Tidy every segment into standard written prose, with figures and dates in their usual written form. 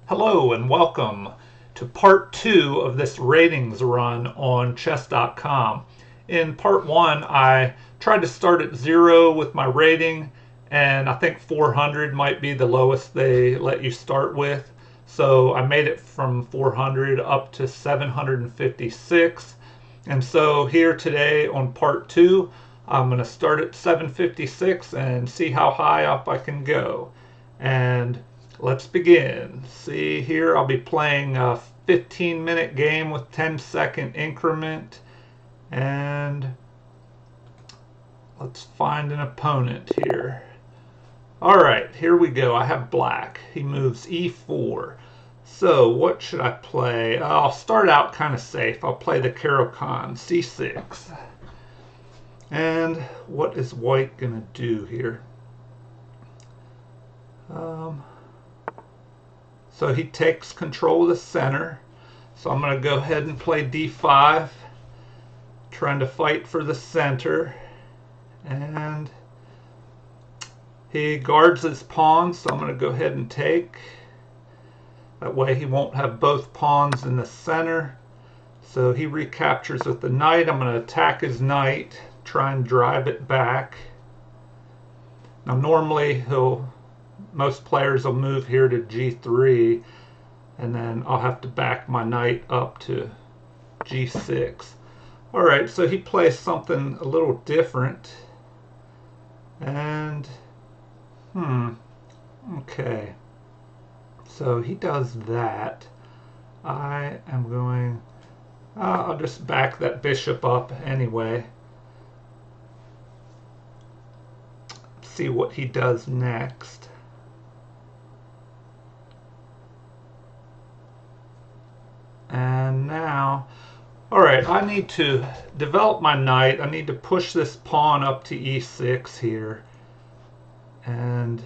Hello and welcome to part two of this ratings run on chess.com. In part one, I tried to start at 0 with my rating, and I think 400 might be the lowest they let you start with. So I made it from 400 up to 756. And so here today on part two, I'm going to start at 756 and see how high up I can go. And let's begin. See here, I'll be playing a 15-minute game with 10-second increment. And let's find an opponent here. All right, here we go. I have black. He moves e4. So what should I play? I'll start out kind of safe. I'll play the Caro-Kann, c6. And what is white going to do here? So he takes control of the center. So I'm going to go ahead and play d5, trying to fight for the center. And he guards his pawns, so I'm going to go ahead and take. That way he won't have both pawns in the center. So he recaptures with the knight. I'm going to attack his knight, try and drive it back. Now normally most players will move here to g3, and then I'll have to back my knight up to g6. All right, so he plays something a little different. And, okay. So he does that. I am going, I'll just back that bishop up anyway. See what he does next. And now, all right, I need to develop my knight. I need to push this pawn up to e6 here and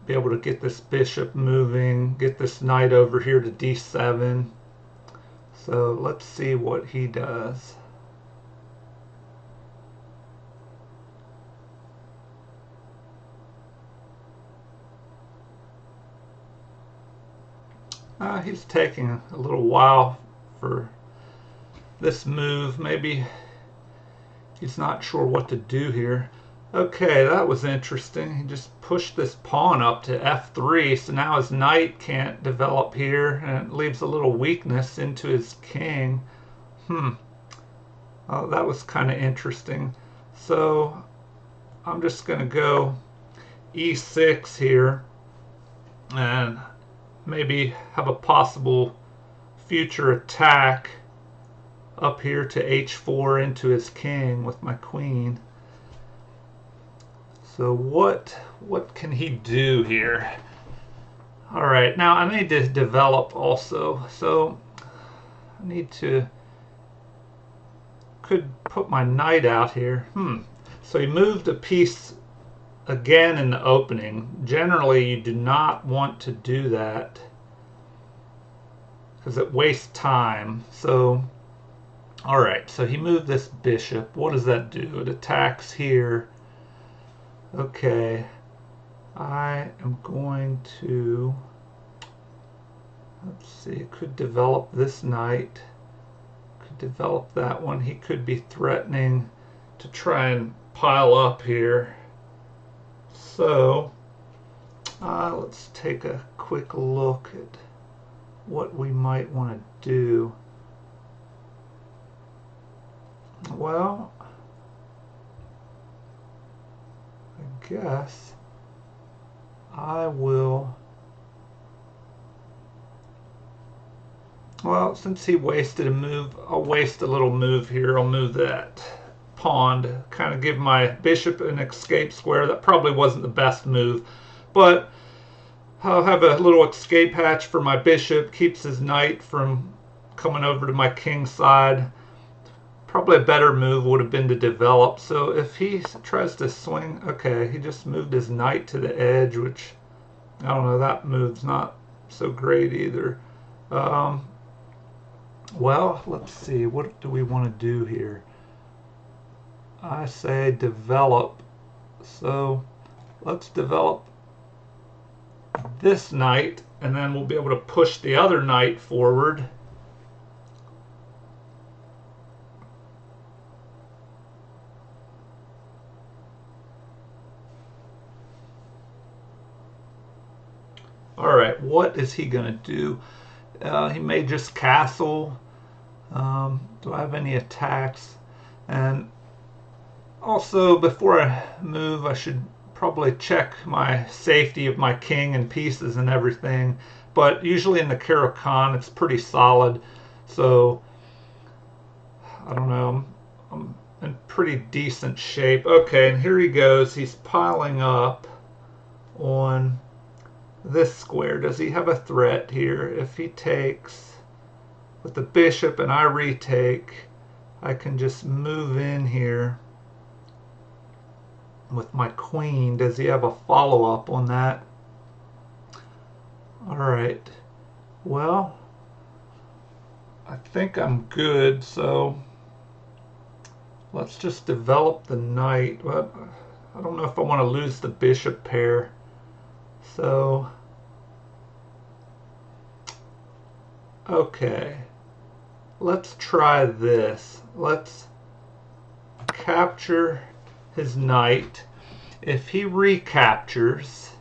be able to get this bishop moving, get this knight over here to d7. So let's see what he does. He's taking a little while for this move. Maybe he's not sure what to do here. Okay, that was interesting. He just pushed this pawn up to f3, so now his knight can't develop here, and it leaves a little weakness into his king. Oh, that was kind of interesting. So I'm just going to go e6 here, and maybe have a possible future attack up here to h4 into his king with my queen. So what can he do here? All right, now I need to develop also. So I need to, could put my knight out here. So he moved a piece again in the opening. Generally, you do not want to do that because it wastes time. So, all right, so he moved this bishop. What does that do? It attacks here. Okay, I am going to, let's see, could develop this knight, could develop that one. He could be threatening to try and pile up here. So let's take a quick look at what we might want to do. Well, I guess I will, well, since he wasted a move, I'll waste a little move here. I'll move that pawn to kind of give my bishop an escape square. That probably wasn't the best move, but I'll have a little escape hatch for my bishop, keeps his knight from coming over to my king side. Probably a better move would have been to develop. So if he tries to swing, okay, he just moved his knight to the edge, which, I don't know, that move's not so great either. Well, let's see, what do we want to do here? I say develop. So let's develop this knight and then we'll be able to push the other knight forward. Alright, what is he going to do? He may just castle. Do I have any attacks? And also, before I move, I should probably check my safety of my king and pieces and everything. But usually in the Caro-Kann, it's pretty solid. So, I don't know. I'm in pretty decent shape. Okay, and here he goes. He's piling up on this square. Does he have a threat here? If he takes with the bishop and I retake, I can just move in here with my queen. Does he have a follow-up on that? Alright, well, I think I'm good, so let's just develop the knight. But I don't know if I want to lose the bishop pair. So, okay, let's try this. Let's capture his knight. If he recaptures,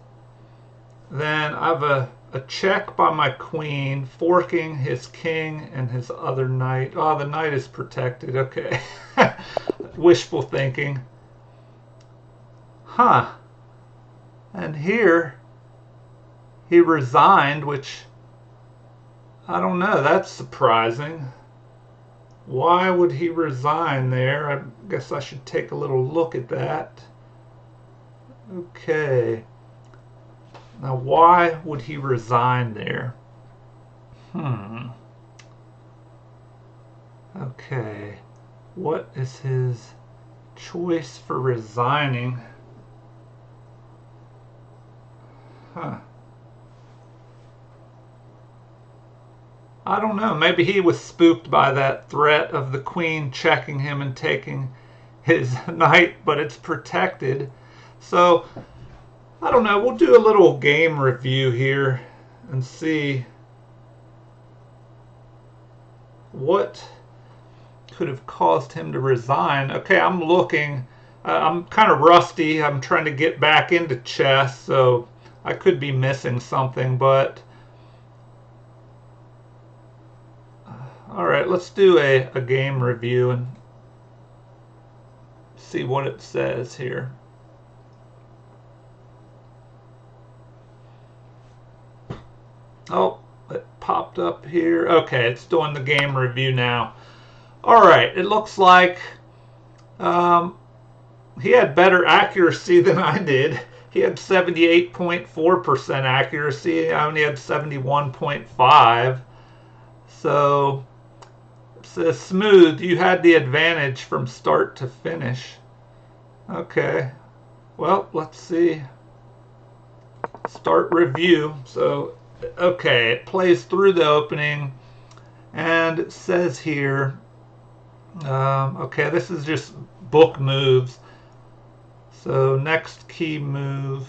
then I have a check by my queen, forking his king and his other knight. Oh, the knight is protected. Okay. Wishful thinking. Huh. And here he resigned, which I don't know. That's surprising. Why would he resign there? I guess I should take a little look at that. Okay. Now, why would he resign there? Okay. What is his choice for resigning? I don't know. Maybe he was spooked by that threat of the queen checking him and taking his knight, but it's protected. So, I don't know. We'll do a little game review here and see what could have caused him to resign. Okay, I'm looking. I'm kind of rusty. I'm trying to get back into chess, so I could be missing something, but alright, let's do a game review and see what it says here. Oh, it popped up here. Okay, it's doing the game review now. Alright, it looks like he had better accuracy than I did. He had 78.4% accuracy. I only had 71.5%. So, it says smooth. You had the advantage from start to finish. Okay. Well, let's see. Start review. So, okay, it plays through the opening. And it says here, okay, this is just book moves. So next key move.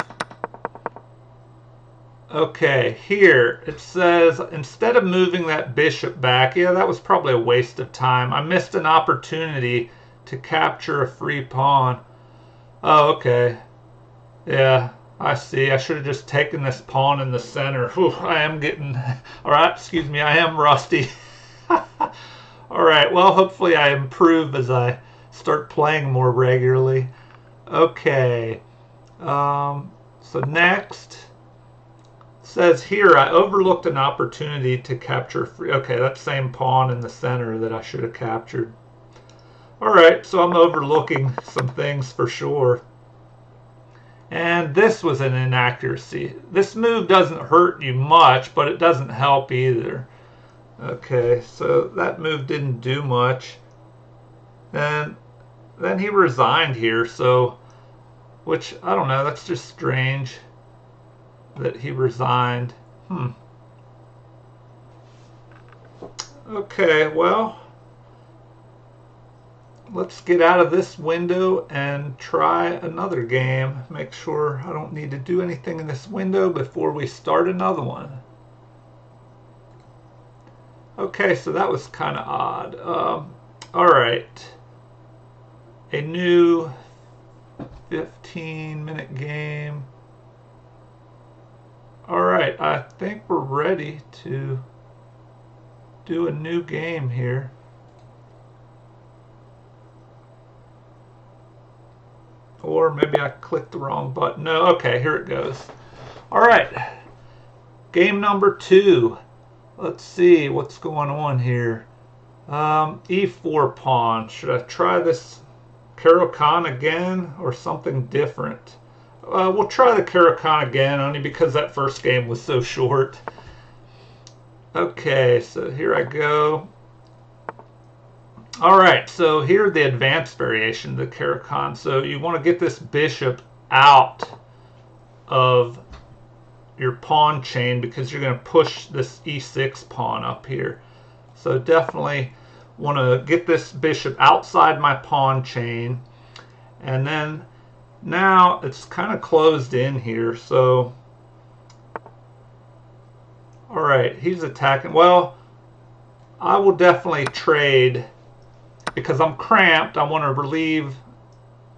Okay, here it says instead of moving that bishop back, yeah, that was probably a waste of time. I missed an opportunity to capture a free pawn. Oh, okay. Yeah, I see. I should have just taken this pawn in the center. Whew, I am getting, all right, excuse me, I am rusty. All right, well, hopefully I improve as I start playing more regularly. Okay, so next says here I overlooked an opportunity to capture free. Okay, that same pawn in the center that I should have captured. All right, so I'm overlooking some things for sure. And this was an inaccuracy. This move doesn't hurt you much, but it doesn't help either. Okay, so that move didn't do much. And then he resigned here, so, which, I don't know, that's just strange that he resigned. Okay, well, let's get out of this window and try another game. Make sure I don't need to do anything in this window before we start another one. Okay, so that was kind of odd. All right. A new 15-minute game. All right, I think we're ready to do a new game here. Or maybe I clicked the wrong button. No, okay, here it goes. All right, game number 2. Let's see what's going on here. E4 pawn. Should I try this Caro-Kann again or something different? We'll try the Caro-Kann again only because that first game was so short. Okay, so here I go. All right, so here the advanced variation of the Caro-Kann. So you want to get this bishop out of your pawn chain because you're going to push this e6 pawn up here. So definitely want to get this bishop outside my pawn chain. And then now it's kind of closed in here. So, all right, he's attacking. Well, I will definitely trade because I'm cramped. I want to relieve,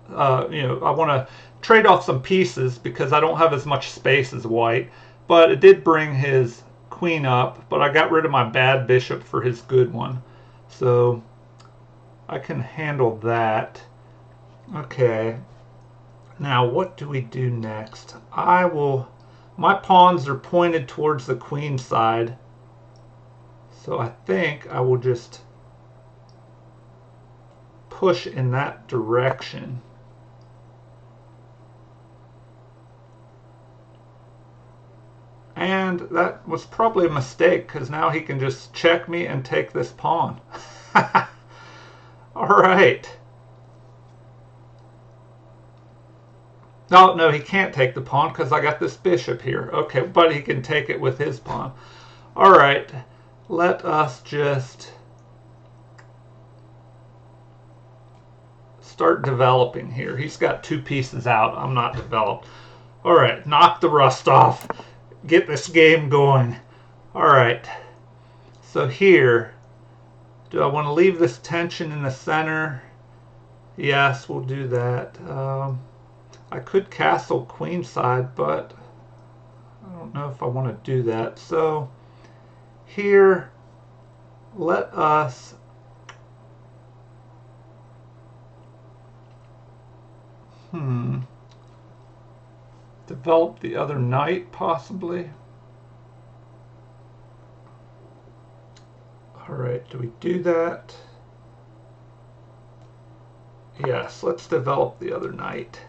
I want to trade off some pieces because I don't have as much space as white. But it did bring his queen up, but I got rid of my bad bishop for his good one. So I can handle that. Okay. Now what do we do next? My pawns are pointed towards the queen side. So I think I will just push in that direction. And that was probably a mistake because now he can just check me and take this pawn. All right. No, he can't take the pawn because I got this bishop here. Okay, but he can take it with his pawn. All right, let us just start developing here. He's got 2 pieces out. I'm not developed. All right, knock the rust off. Get this game going. All right, so here, do I want to leave this tension in the center? Yes, we'll do that. I could castle queenside, but I don't know if I want to do that. So here, let us develop the other knight, possibly. All right, do we do that? Yes, let's develop the other knight.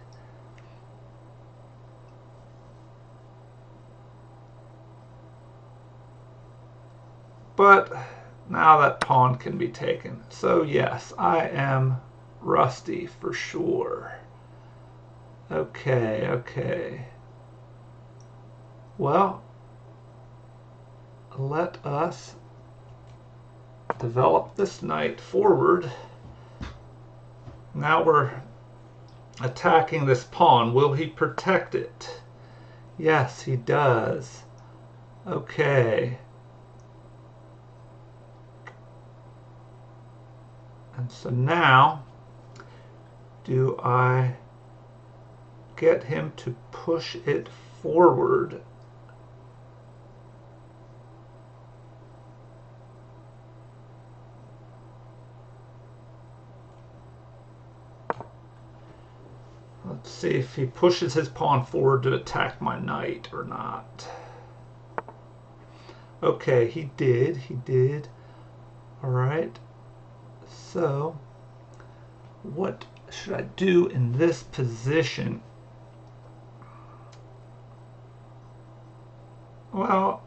But now that pawn can be taken. So yes, I am rusty for sure. Okay. Well, let us develop this knight forward. Now we're attacking this pawn. Will he protect it? Yes, he does. Okay. And so now, do I get him to push it forward? Let's see if he pushes his pawn forward to attack my knight or not. Okay, he did. All right. So, what should I do in this position? Well,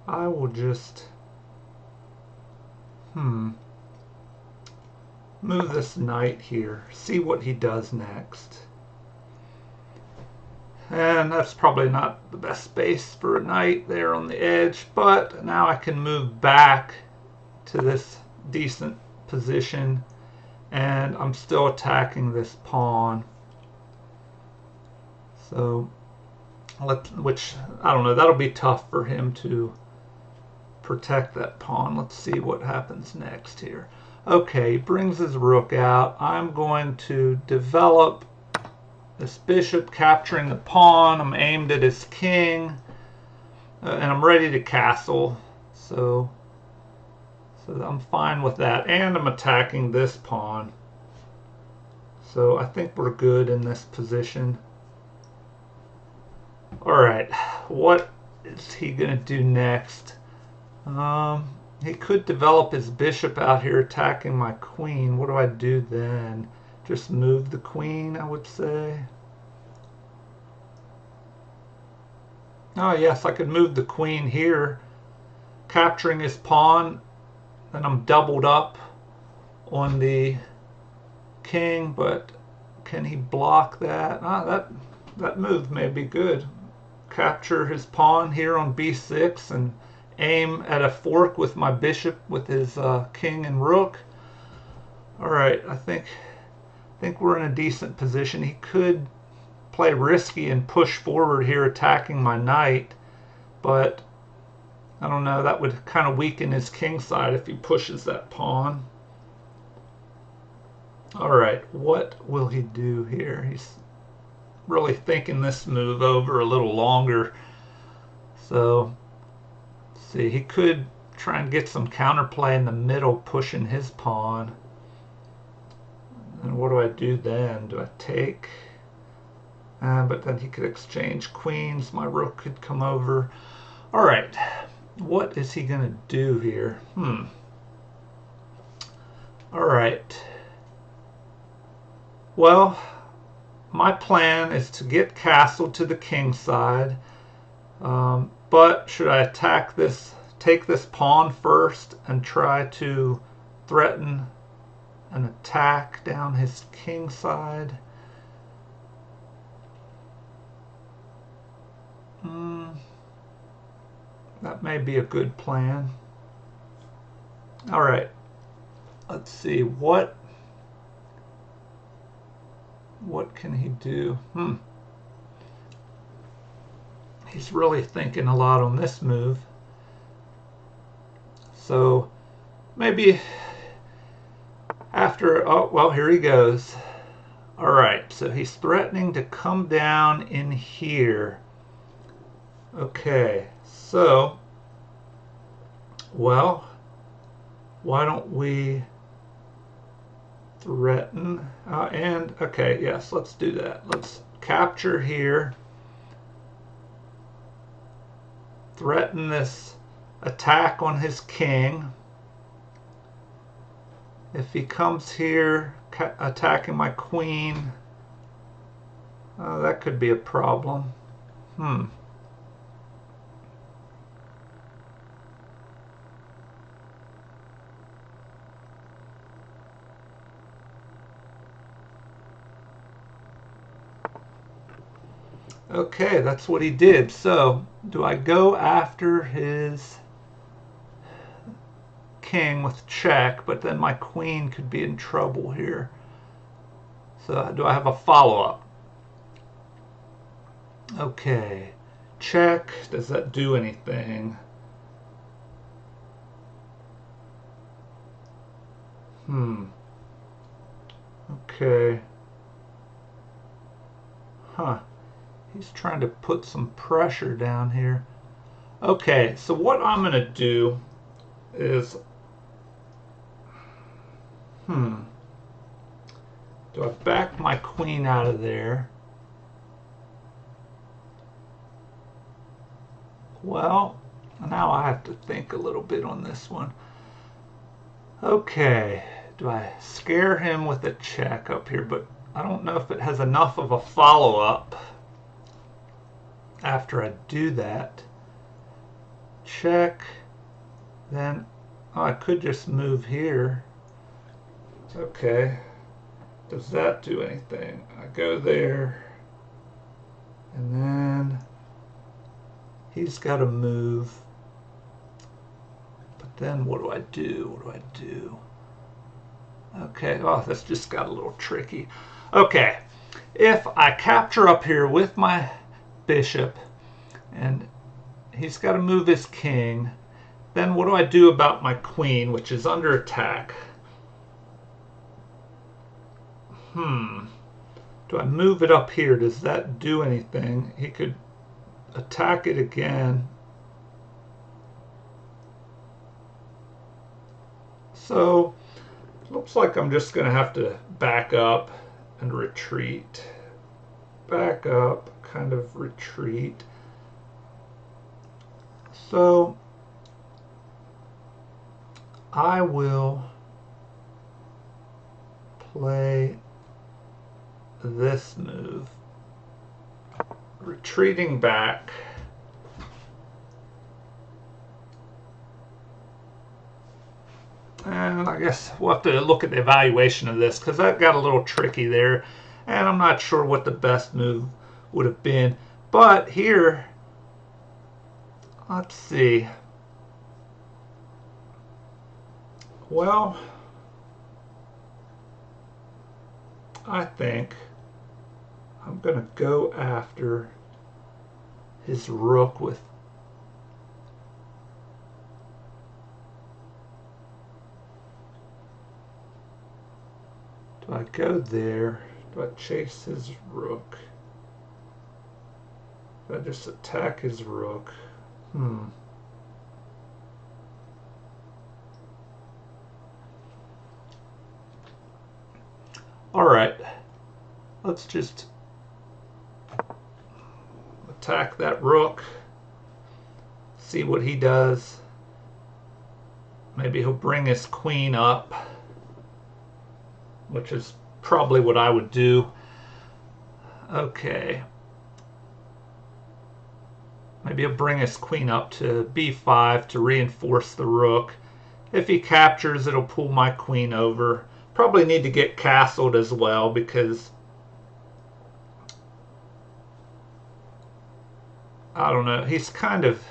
I will just move this knight here, see what he does next. And that's probably not the best space for a knight there on the edge, but now I can move back to this decent position and I'm still attacking this pawn. So, which, I don't know, that'll be tough for him to protect that pawn. Let's see what happens next here. Okay, he brings his rook out. I'm going to develop this bishop, capturing the pawn. I'm aimed at his king, and I'm ready to castle. So I'm fine with that. And I'm attacking this pawn. So I think we're good in this position. Alright, what is he going to do next? He could develop his bishop out here attacking my queen. What do I do then? Just move the queen, I would say. Oh yes, I could move the queen here, capturing his pawn, and I'm doubled up on the king, but can he block that? That move may be good. Capture his pawn here on b6 and aim at a fork with my bishop with his king and rook. Alright, I think we're in a decent position. He could play risky and push forward here attacking my knight, but I don't know, that would kind of weaken his king side if he pushes that pawn. Alright, what will he do here? He's really thinking this move over a little longer. So, let's see, he could try and get some counterplay in the middle, pushing his pawn. And what do I do then? Do I take? But then he could exchange queens. My rook could come over. Alright, what is he going to do here? Alright. Well, my plan is to get castled to the king side, but should I attack this, take this pawn first and try to threaten an attack down his king side? That may be a good plan. Alright, let's see, what can he do? He's really thinking a lot on this move. So maybe after, oh, well, here he goes. Alright, so he's threatening to come down in here. Okay, so, well, why don't we threaten, and, okay, yes, let's do that. Let's capture here, threaten this attack on his king. If he comes here attacking my queen, that could be a problem. Okay, that's what he did. So, do I go after his king with check, but then my queen could be in trouble here? So, do I have a follow-up? Okay, check. Does that do anything? Okay. He's trying to put some pressure down here. Okay, so what I'm going to do is, do I back my queen out of there? Well, now I have to think a little bit on this one. Okay, do I scare him with a check up here? But I don't know if it has enough of a follow-up. After I do that, check, then I could just move here. Okay, does that do anything? I go there, and then he's got to move. But then what do I do? What do I do? Okay, oh, this just got a little tricky. Okay, if I capture up here with my bishop, and he's got to move his king, Then what do I do about my queen, which is under attack? Do I move it up here? Does that do anything? He could attack it again. So, looks like I'm just going to have to back up and retreat. Back up, kind of retreat. So, I will play this move. Retreating back. And I guess we'll have to look at the evaluation of this because that got a little tricky there. And I'm not sure what the best move would have been. But here, let's see. Well, I think I'm going to go after his rook with do I go there? Do I chase his rook? Do I just attack his rook? Alright. Let's just attack that rook. See what he does. Maybe he'll bring his queen up, which is probably what I would do. Okay. Maybe he'll bring his queen up to b5 to reinforce the rook. If he captures, it'll pull my queen over. Probably need to get castled as well because I don't know. He's kind of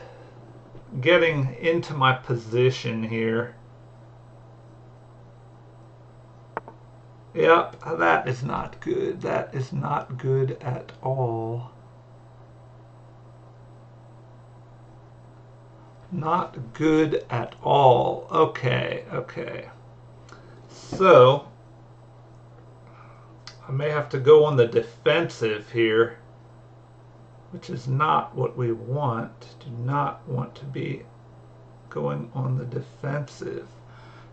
getting into my position here. Yep, that is not good. That is not good at all. Not good at all. Okay, okay. So, I may have to go on the defensive here, which is not what we want. Do not want to be going on the defensive.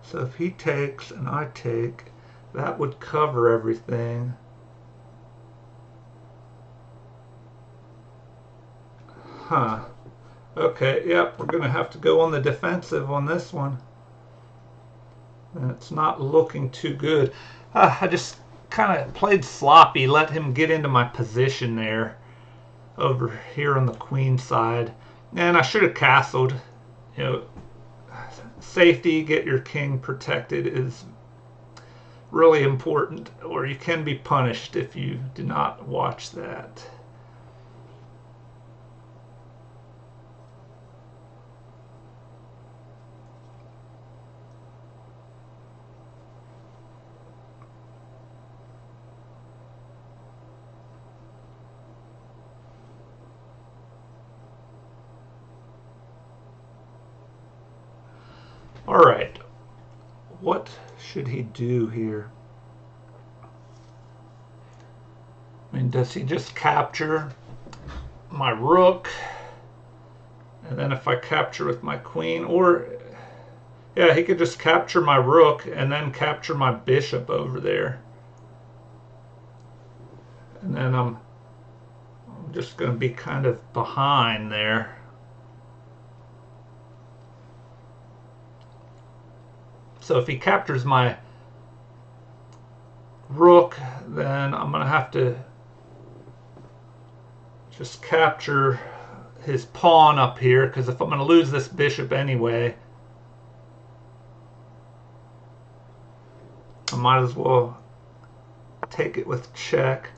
So if he takes and I take, that would cover everything. Huh. Okay, yep, we're going to have to go on the defensive on this one. And it's not looking too good. I just kind of played sloppy, let him get into my position there over here on the queen side. And I should have castled. You know, safety, get your king protected is really important, or you can be punished if you do not watch that. All right, what should he do here? I mean, does he just capture my rook? And then if I capture with my queen, or yeah, he could just capture my rook and then capture my bishop over there. And then I'm just going to be kind of behind there. So if he captures my rook, then I'm going to have to just capture his pawn up here, because if I'm going to lose this bishop anyway, I might as well take it with check.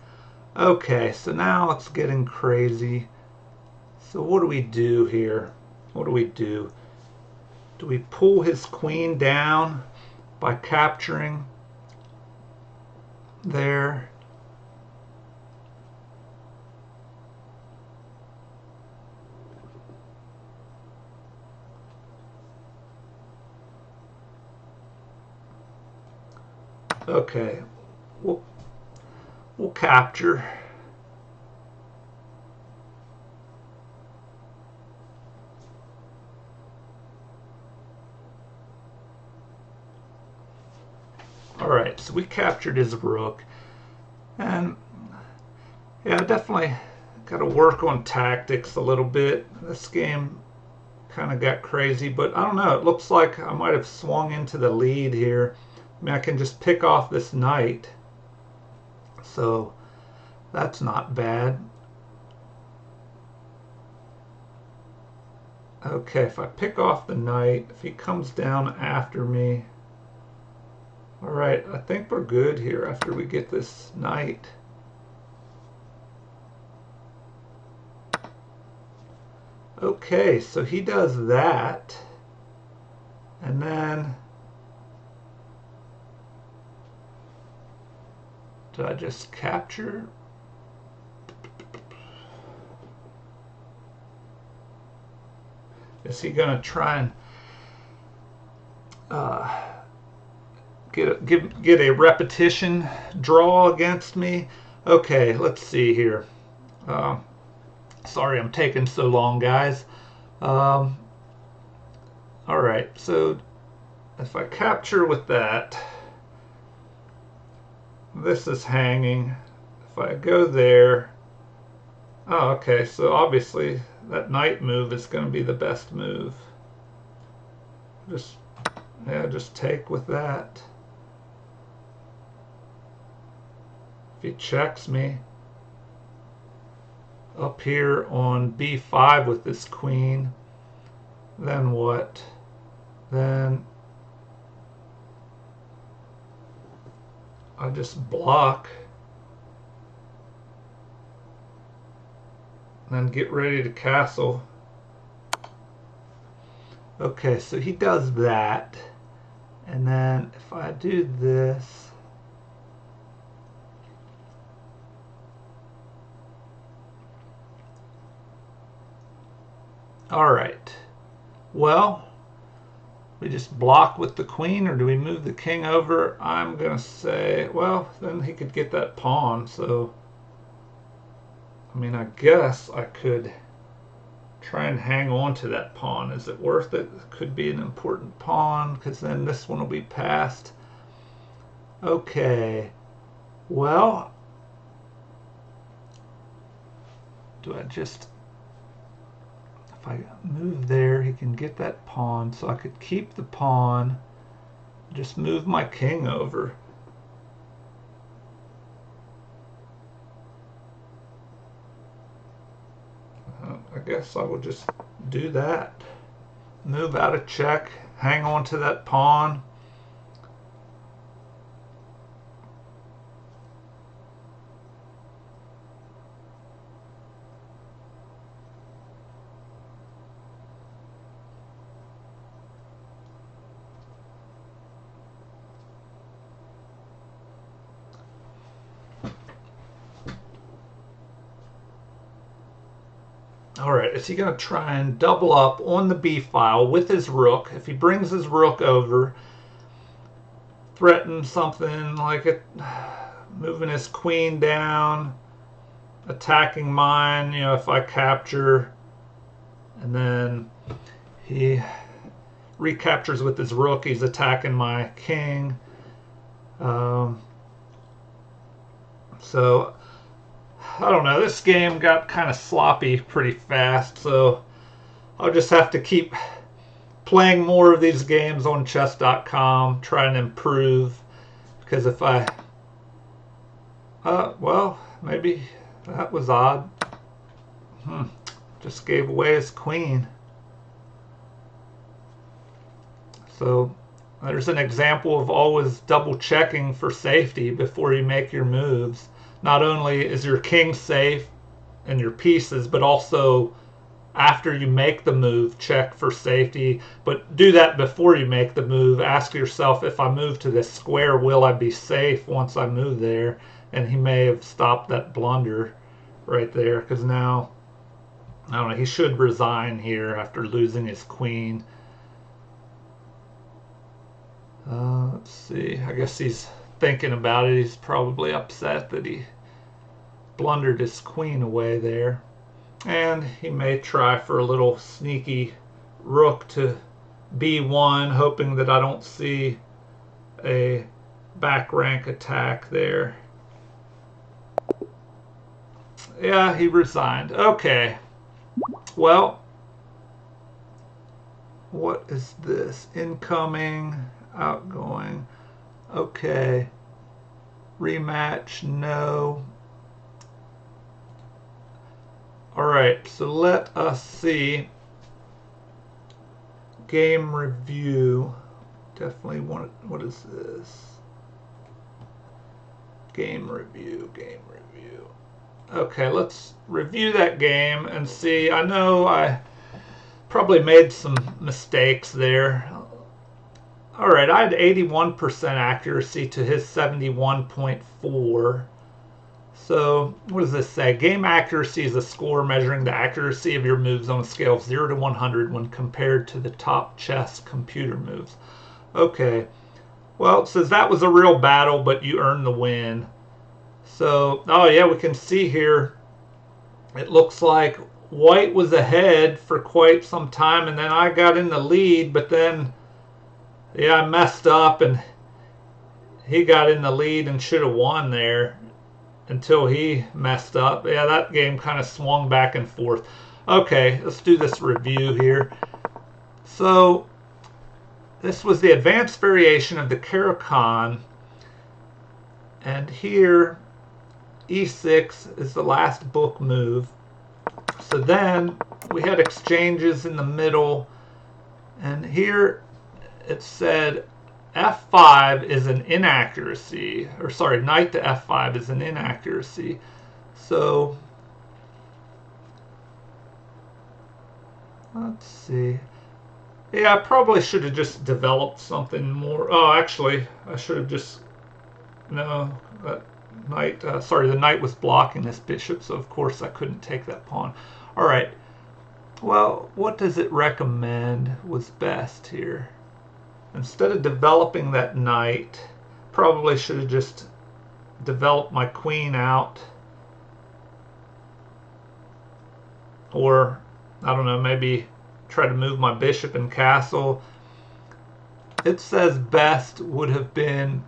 Okay, so now it's getting crazy. So what do we do here? What do we do? Do we pull his queen down by capturing there? Okay, we'll capture. All right, so we captured his rook, and yeah, definitely got to work on tactics a little bit. This game kind of got crazy, but I don't know. It looks like I might have swung into the lead here. I mean, I can just pick off this knight, so that's not bad. Okay, if I pick off the knight, if he comes down after me, all right, I think we're good here after we get this knight. Okay, so he does that, and then did I just capture? Is he gonna try and get a repetition draw against me? Okay, let's see here. Sorry I'm taking so long, guys. All right, so if I capture with that, this is hanging. If I go there, oh, okay, so obviously that knight move is going to be the best move. Just take with that. If he checks me up here on b5 with this queen, then what? Then I just block, then get ready to castle. Okay, so he does that, and then if I do this, all right, well, we just block with the queen, or do we move the king over? I'm gonna say, well, then he could get that pawn, so I mean, I guess I could try and hang on to that pawn. Is it worth it? It could be an important pawn, because then this one will be passed. Okay, well, do I just, if I move there, he can get that pawn, so I could keep the pawn, just move my king over. I guess I will just do that. Move out of check, hang on to that pawn. All right, is he going to try and double up on the b file with his rook? If he brings his rook over, threaten something like it, moving his queen down, attacking mine, you know, if I capture, and then he recaptures with his rook, he's attacking my king. So I don't know, this game got kind of sloppy pretty fast, so I'll just have to keep playing more of these games on chess.com, trying to improve, because if I well, maybe that was odd. Just gave away his queen. So there's an example of always double checking for safety before you make your moves. Not only is your king safe and your pieces, but also after you make the move, check for safety. But do that before you make the move. Ask yourself, if I move to this square, will I be safe once I move there? And he may have stopped that blunder right there, because now, I don't know, he should resign here after losing his queen. Let's see, I guess he's thinking about it, he's probably upset that he blundered his queen away there. And he may try for a little sneaky rook to b1, hoping that I don't see a back rank attack there. Yeah, he resigned. Okay. Well, what is this? Incoming, outgoing. Okay. Rematch, no. Alright, so let us see. Game review. Definitely want. What is this? Game review, game review. Okay, let's review that game and see. I know I probably made some mistakes there. Alright, I had 81% accuracy to his 71.4. So, what does this say? Game accuracy is a score measuring the accuracy of your moves on a scale of 0 to 100 when compared to the top chess computer moves. Okay. Well, it says that was a real battle, but you earned the win. So, oh yeah, we can see here, it looks like white was ahead for quite some time, and then I got in the lead, but then, yeah, I messed up, and he got in the lead and should have won there until he messed up. Yeah, that game kind of swung back and forth. Okay, let's do this review here. So, this was the advanced variation of the Caro-Kann, and here e6 is the last book move. So then we had exchanges in the middle, and here it said f5 is an inaccuracy, or sorry, knight to f5 is an inaccuracy. So let's see. Yeah, I probably should have just developed something more. Oh, actually, I should have just, no, that knight, sorry, the knight was blocking this bishop, so of course I couldn't take that pawn. All right, well, what does it recommend was best here? Instead of developing that knight, probably should have just developed my queen out. Or, I don't know, maybe try to move my bishop and castle. It says best would have been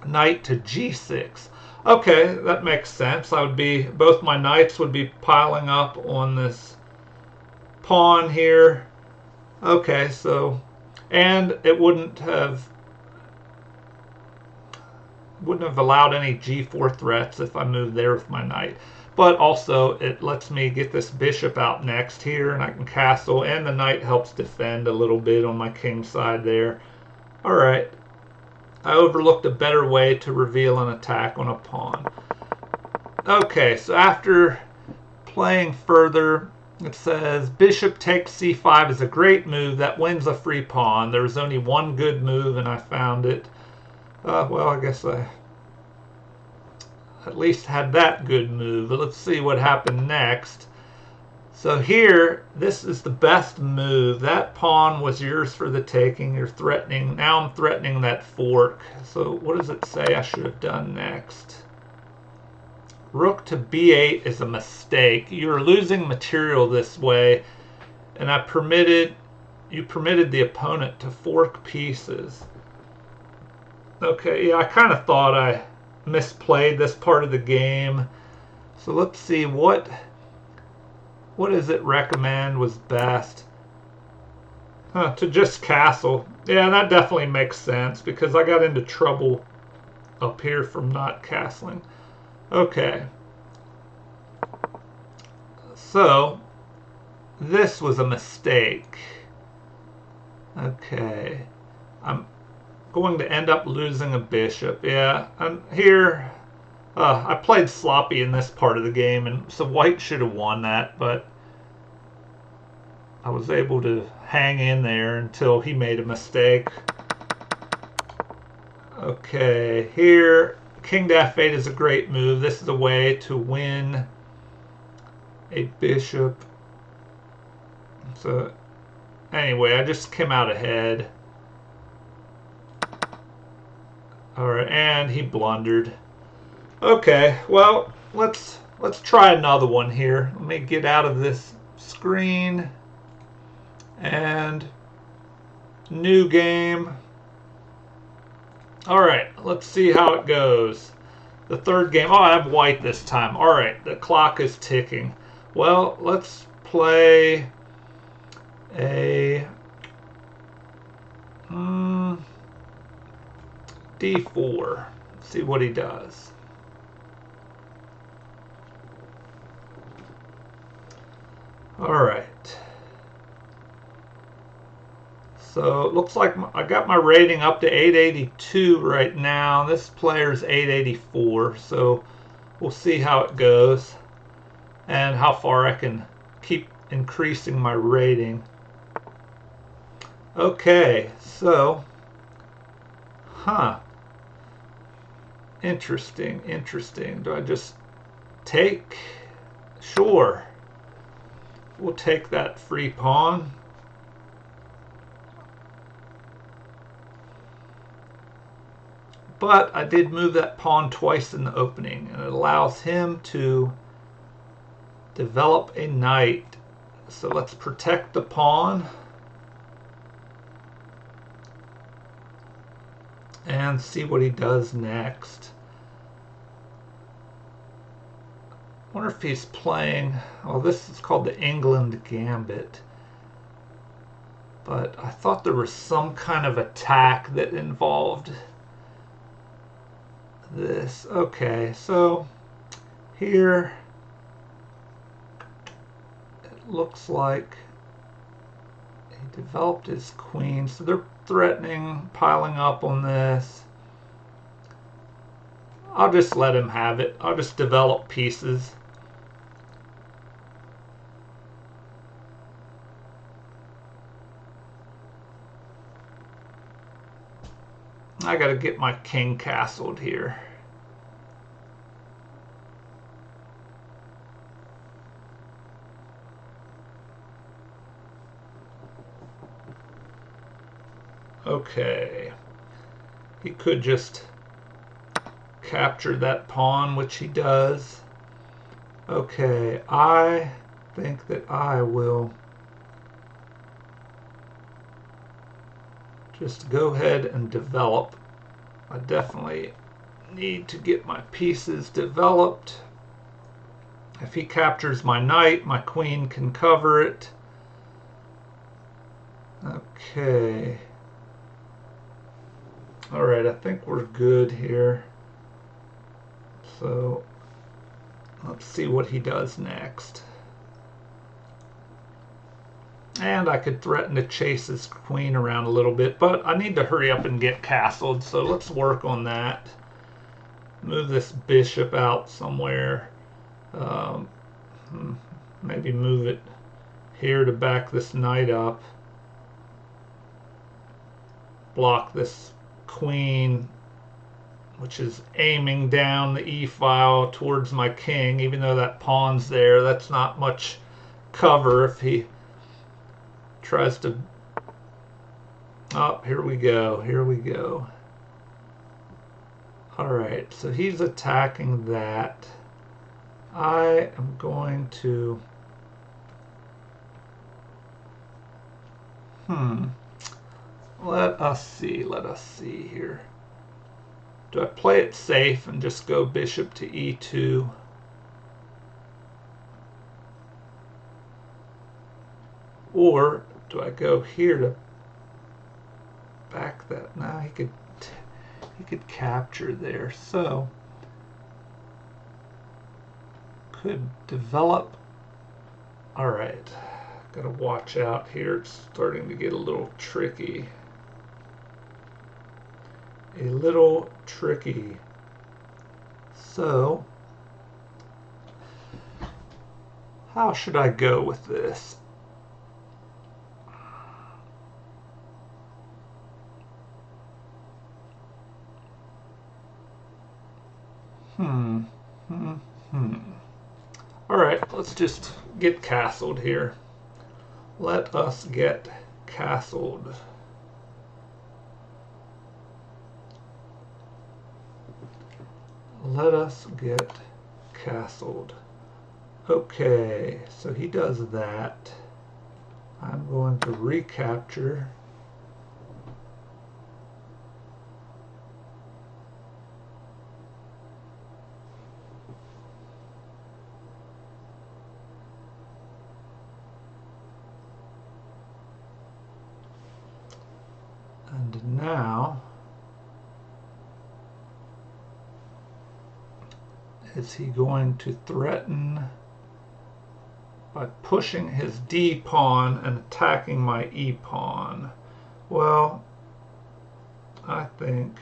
knight to g6. Okay, that makes sense. I would be, both my knights would be piling up on this pawn here. Okay, so, and it wouldn't have allowed any g4 threats if I moved there with my knight. But also, it lets me get this bishop out next here, and I can castle, and the knight helps defend a little bit on my king side there. Alright, I overlooked a better way to reveal an attack on a pawn. Okay, so after playing further, it says bishop takes c5 is a great move that wins a free pawn. There's only one good move, and I found it. Well, I guess I at least had that good move. But let's see what happened next. So here, this is the best move. That pawn was yours for the taking. You're threatening. Now I'm threatening that fork. So what does it say I should have done next? Rook to b8 is a mistake. You're losing material this way, and you permitted the opponent to fork pieces. Okay, yeah, I kind of thought I misplayed this part of the game. So let's see, what does it recommend was best? To just castle. Yeah, that definitely makes sense because I got into trouble up here from not castling. Okay. So, this was a mistake. Okay. I'm going to end up losing a bishop. Yeah, and here I played sloppy in this part of the game, and so white should have won that, but I was able to hang in there until he made a mistake. Okay, here king to f8 is a great move. This is a way to win a bishop. So anyway, I just came out ahead. All right, and he blundered. Okay, well, let's try another one here. Let me get out of this screen and new game. All right, let's see how it goes. The third game. Oh, I have white this time. All right, the clock is ticking. Well, let's play a d4. See what he does. All right. So it looks like I got my rating up to 882 right now. This player's 884, so we'll see how it goes and how far I can keep increasing my rating. Okay, so, interesting, interesting. Do I just take? Sure. We'll take that free pawn. But I did move that pawn twice in the opening, and it allows him to develop a knight. So let's protect the pawn and see what he does next. I wonder if he's playing, oh, this is called the England Gambit. But I thought there was some kind of attack that involved this. Okay, so here it looks like he developed his queen, so they're threatening piling up on this. I'll just let him have it. I'll just develop pieces. I gotta get my king castled here. Okay. He could just capture that pawn, which he does. Okay, I think that I will just go ahead and develop. I definitely need to get my pieces developed. If he captures my knight, my queen can cover it. Okay. Alright, I think we're good here. So, let's see what he does next. And I could threaten to chase his queen around a little bit, but I need to hurry up and get castled, so let's work on that. Move this bishop out somewhere. Maybe move it here to back this knight up. Block this queen, which is aiming down the e-file towards my king, even though that pawn's there. That's not much cover if he tries to... Oh, here we go. Here we go. Alright, so he's attacking that. I am going to... Let us see here. Do I play it safe and just go bishop to e2? Or do I go here to back that? Now he could capture there. So could develop. All right, gotta watch out here. It's starting to get a little tricky. A little tricky. So how should I go with this? All right, let's just get castled here. Let us get castled. let us get castled. Okay, so he does that. I'm going to recapture. And now, is he going to threaten by pushing his D pawn and attacking my E pawn? Well, I think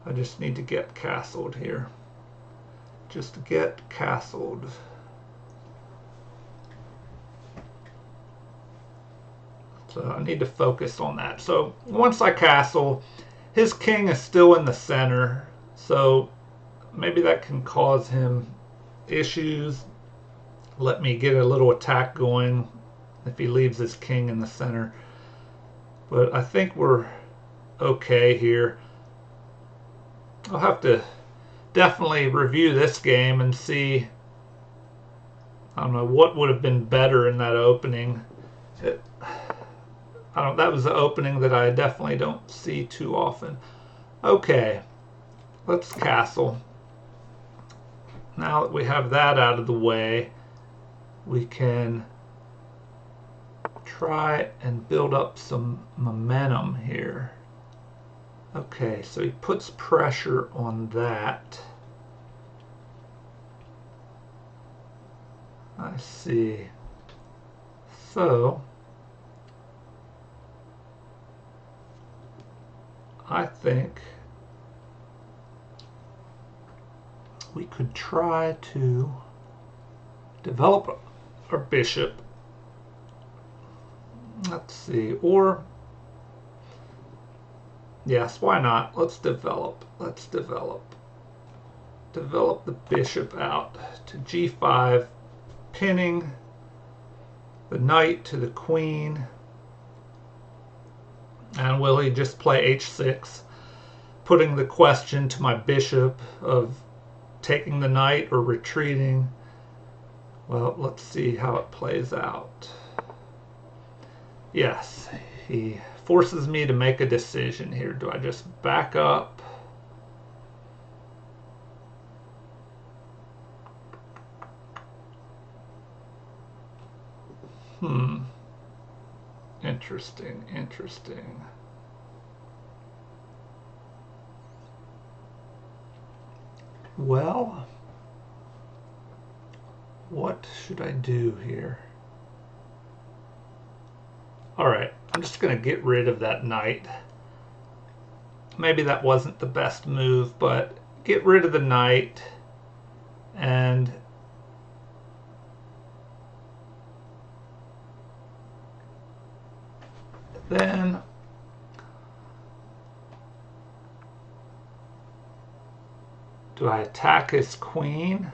I just need to get castled here. Just get castled. So I need to focus on that. So once I castle, his king is still in the center. So maybe that can cause him issues. Let me get a little attack going if he leaves his king in the center. But I think we're okay here. I'll have to definitely review this game and see, I don't know, what would have been better in that opening. That was the opening that I definitely don't see too often. Okay, let's castle. Now that we have that out of the way, we can try and build up some momentum here. Okay, so he puts pressure on that. I see. So I think we could try to develop our bishop. Let's see, or yes, why not? Let's develop. Develop the bishop out to G5, pinning the knight to the queen. And will he just play H6, putting the question to my bishop of taking the knight or retreating? Well, let's see how it plays out. Yes, he forces me to make a decision here. Do I just back up? Interesting. Well, what should I do here? Alright, I'm just going to get rid of that knight. Maybe that wasn't the best move, but get rid of the knight and then do I attack his queen?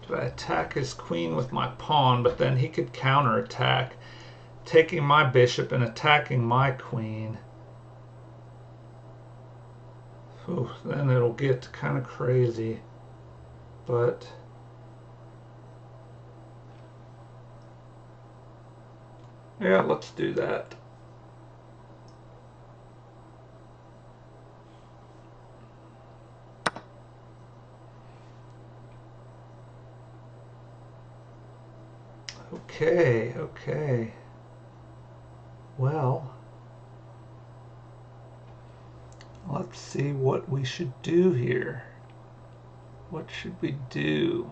Do I attack his queen with my pawn, but then he could counterattack, taking my bishop and attacking my queen. Ooh, then it'll get kind of crazy, but yeah, let's do that. Okay. Well, let's see what we should do here. What should we do?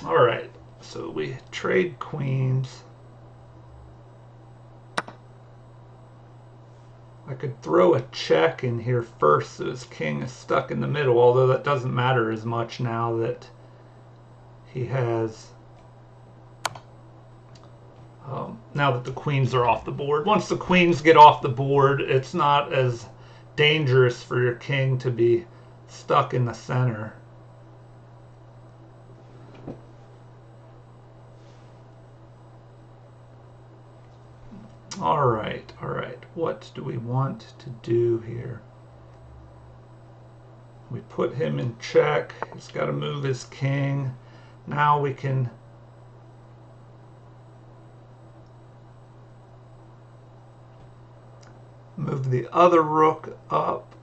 All right, so we trade queens. I could throw a check in here first so his king is stuck in the middle, although that doesn't matter as much now that he has, now that the queens are off the board. Once the queens get off the board, it's not as dangerous for your king to be stuck in the center. All right. What do we want to do here? We put him in check. He's got to move his king. Now we can move the other rook up.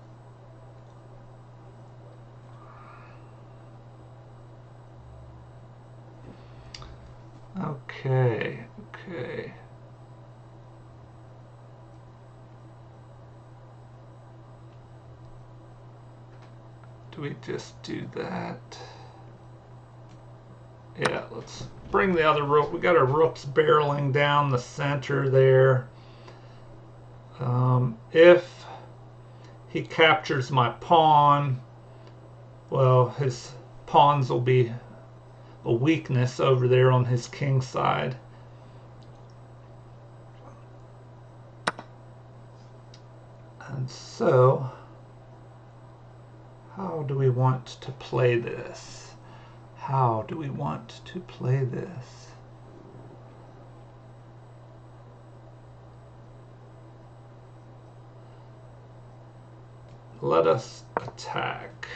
Okay. Do we just do that? Yeah, let's bring the other rook. We got our rooks barreling down the center there. If he captures my pawn, well, his pawns will be a weakness over there on his king side. And so, how do we want to play this? How do we want to play this? Let us attack.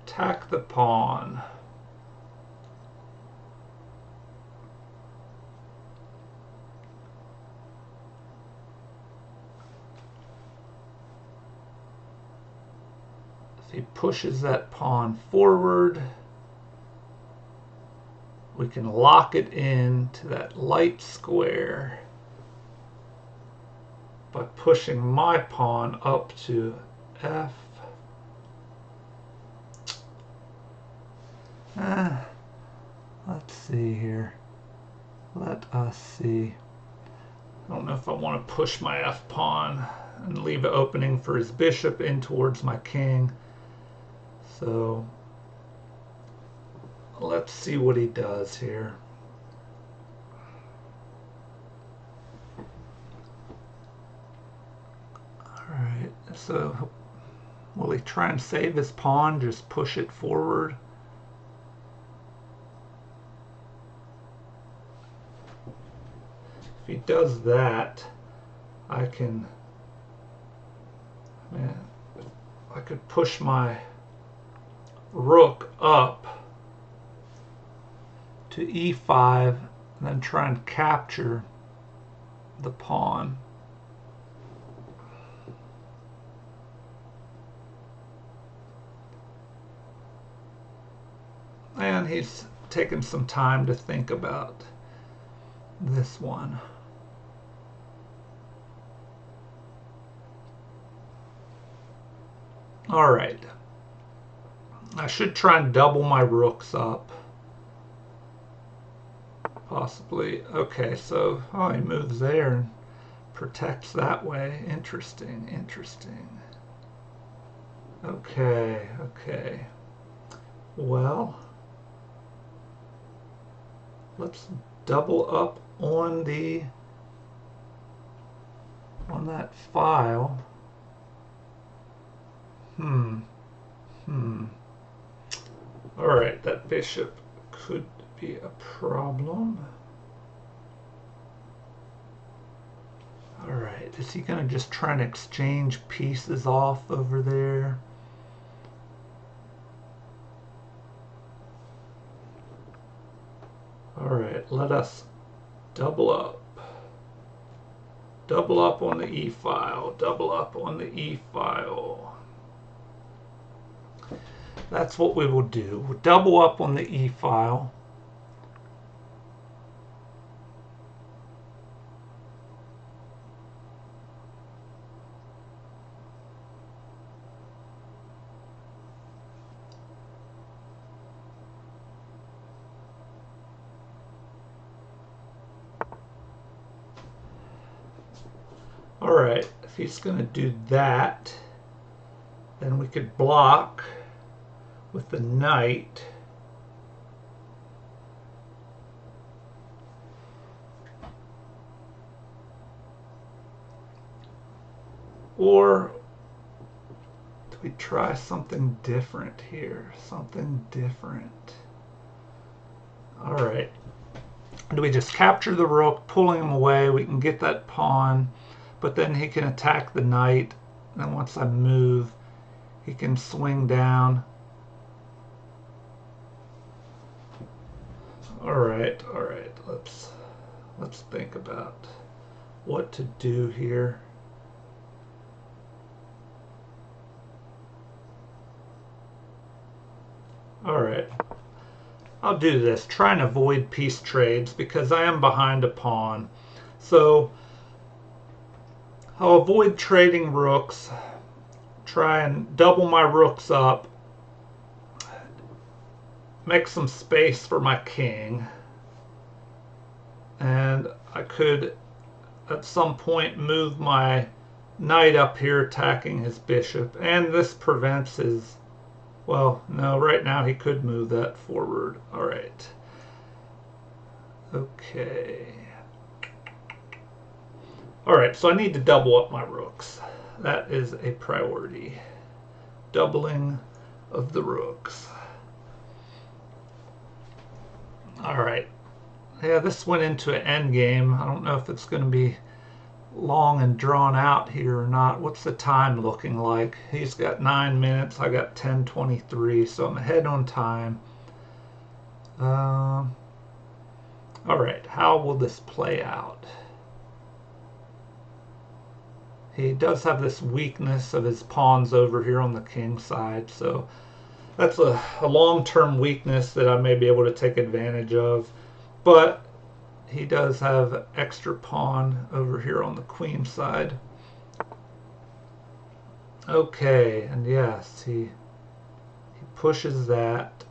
Attack the pawn. If he pushes that pawn forward, we can lock it into that light square by pushing my pawn up to F. Let's see here. Let us see. I don't know if I want to push my F pawn and leave an opening for his bishop in towards my king. So let's see what he does here. Alright, so will he try and save his pawn? Just push it forward? If he does that, I could push my rook up to E5 and then try and capture the pawn. And he's taken some time to think about this one. All right. I should try and double my rooks up. Possibly. Okay, so he moves there and protects that way. Interesting. Okay. Well, let's double up on that file. Alright, that bishop could be a problem. Alright, is he going to just try and exchange pieces off over there? Alright, let us double up. Double up on the E file. Double up on the E file. That's what we will do. We'll double up on the E file. Alright, if he's going to do that, then we could block with the knight. Or we try something different here? Something different. All right. Do we just capture the rook, pulling him away? We can get that pawn, but then he can attack the knight. And then once I move, he can swing down. All right. Let's think about what to do here. All right. I'll do this. Try and avoid piece trades because I am behind a pawn. So I'll avoid trading rooks. Try and double my rooks up. Make some space for my king. And I could at some point move my knight up here attacking his bishop. And this prevents his... Well, no, right now he could move that forward. All right. Okay. All right, so I need to double up my rooks. That is a priority. Doubling of the rooks. All right. Yeah, this went into an endgame. I don't know if it's going to be long and drawn out here or not. What's the time looking like? He's got 9 minutes. I got 10:23, so I'm ahead on time. All right, how will this play out? He does have this weakness of his pawns over here on the king side, so that's a long-term weakness that I may be able to take advantage of. But he does have extra pawn over here on the queen side. Okay, and yes, he pushes that.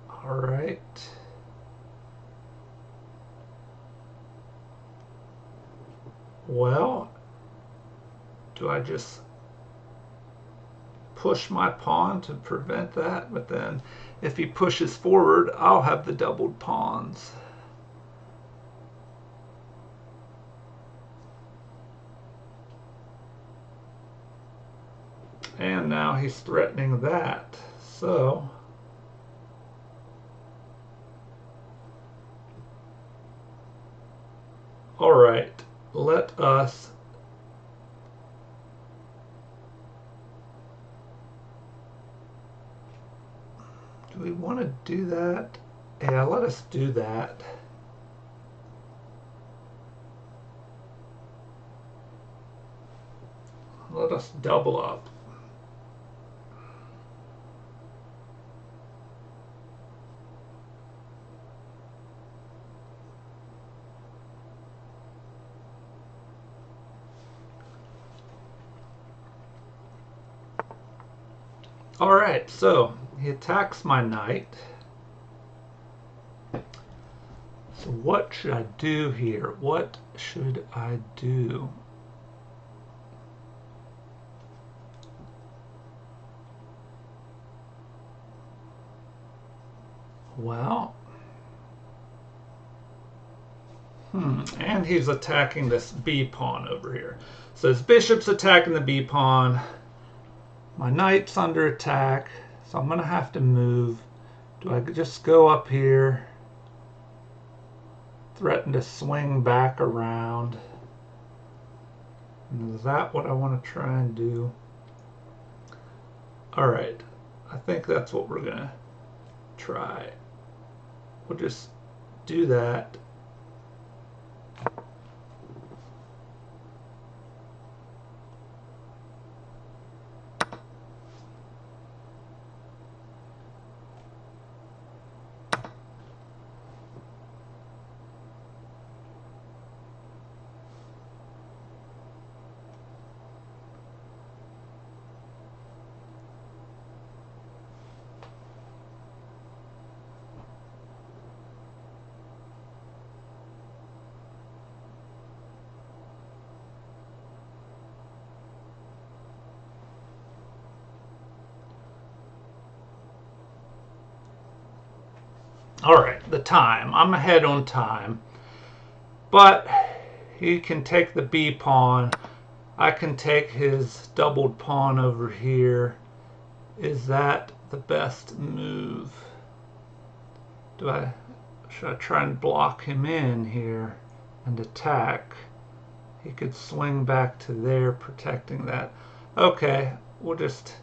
All right. Well, do I just push my pawn to prevent that? But then if he pushes forward, I'll have the doubled pawns. And now he's threatening that. So all right, let us do we want to do that? Yeah, let us do that. Let us double up. All right, so he attacks my knight. So what should I do here? What should I do? Well, and he's attacking this b pawn over here. So his bishop's attacking the b pawn. My knight's under attack, so I'm going to have to move. Do I just go up here? Threaten to swing back around. And is that what I want to try and do? All right, I think that's what we're going to try. We'll just do that. All right, the time. I'm ahead on time. But he can take the b pawn. I can take his doubled pawn over here. Is that the best move? Should I try and block him in here and attack? He could swing back to there, protecting that. Okay, we'll just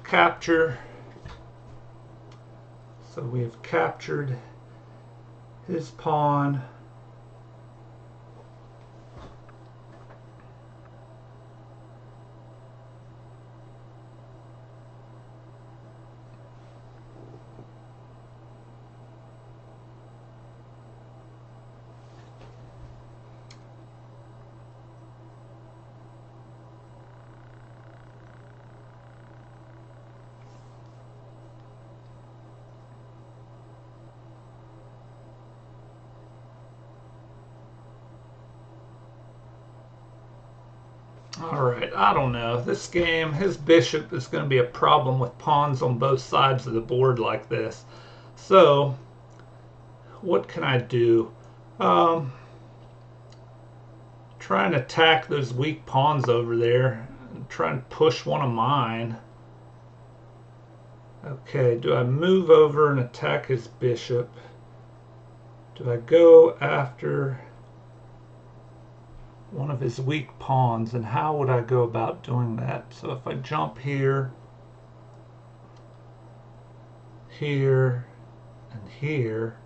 capture. So we have captured his pawn. Alright, I don't know. This game, his bishop is going to be a problem with pawns on both sides of the board like this. So, what can I do? Try and attack those weak pawns over there. And try and push one of mine. Okay, do I move over and attack his bishop? Do I go after one of his weak pawns, and how would I go about doing that? So if I jump here, here, and here,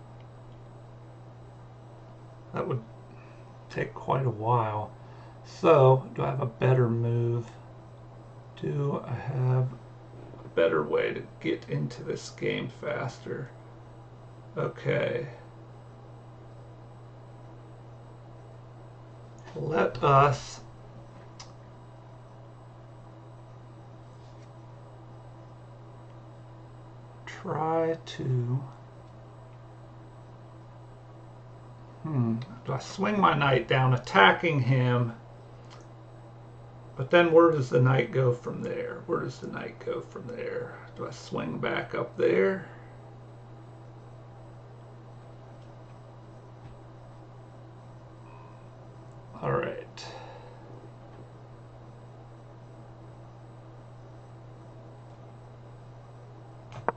that would take quite a while. So, do I have a better move? Do I have a better way to get into this game faster? Okay. Let us try to do I swing my knight down attacking him, but then where does the knight go from there? Where does the knight go from there? Do I swing back up there? All right.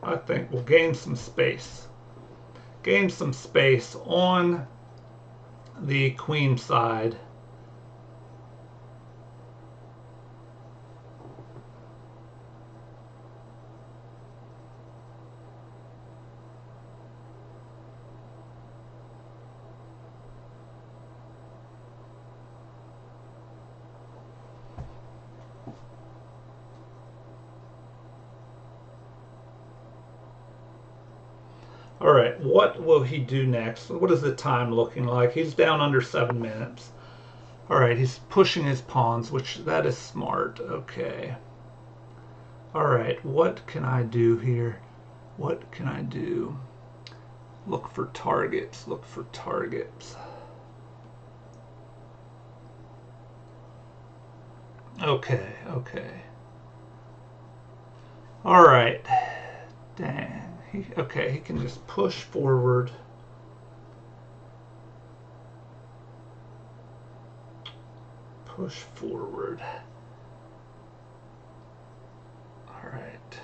I think we'll gain some space. Gain some space on the queen side. All right, what will he do next? What is the time looking like? He's down under 7 minutes. All right, he's pushing his pawns, which that is smart. Okay. All right, what can I do here? What can I do? Look for targets. Look for targets. Okay, okay. All right. Dang. Okay, he can just push forward. Push forward. All right.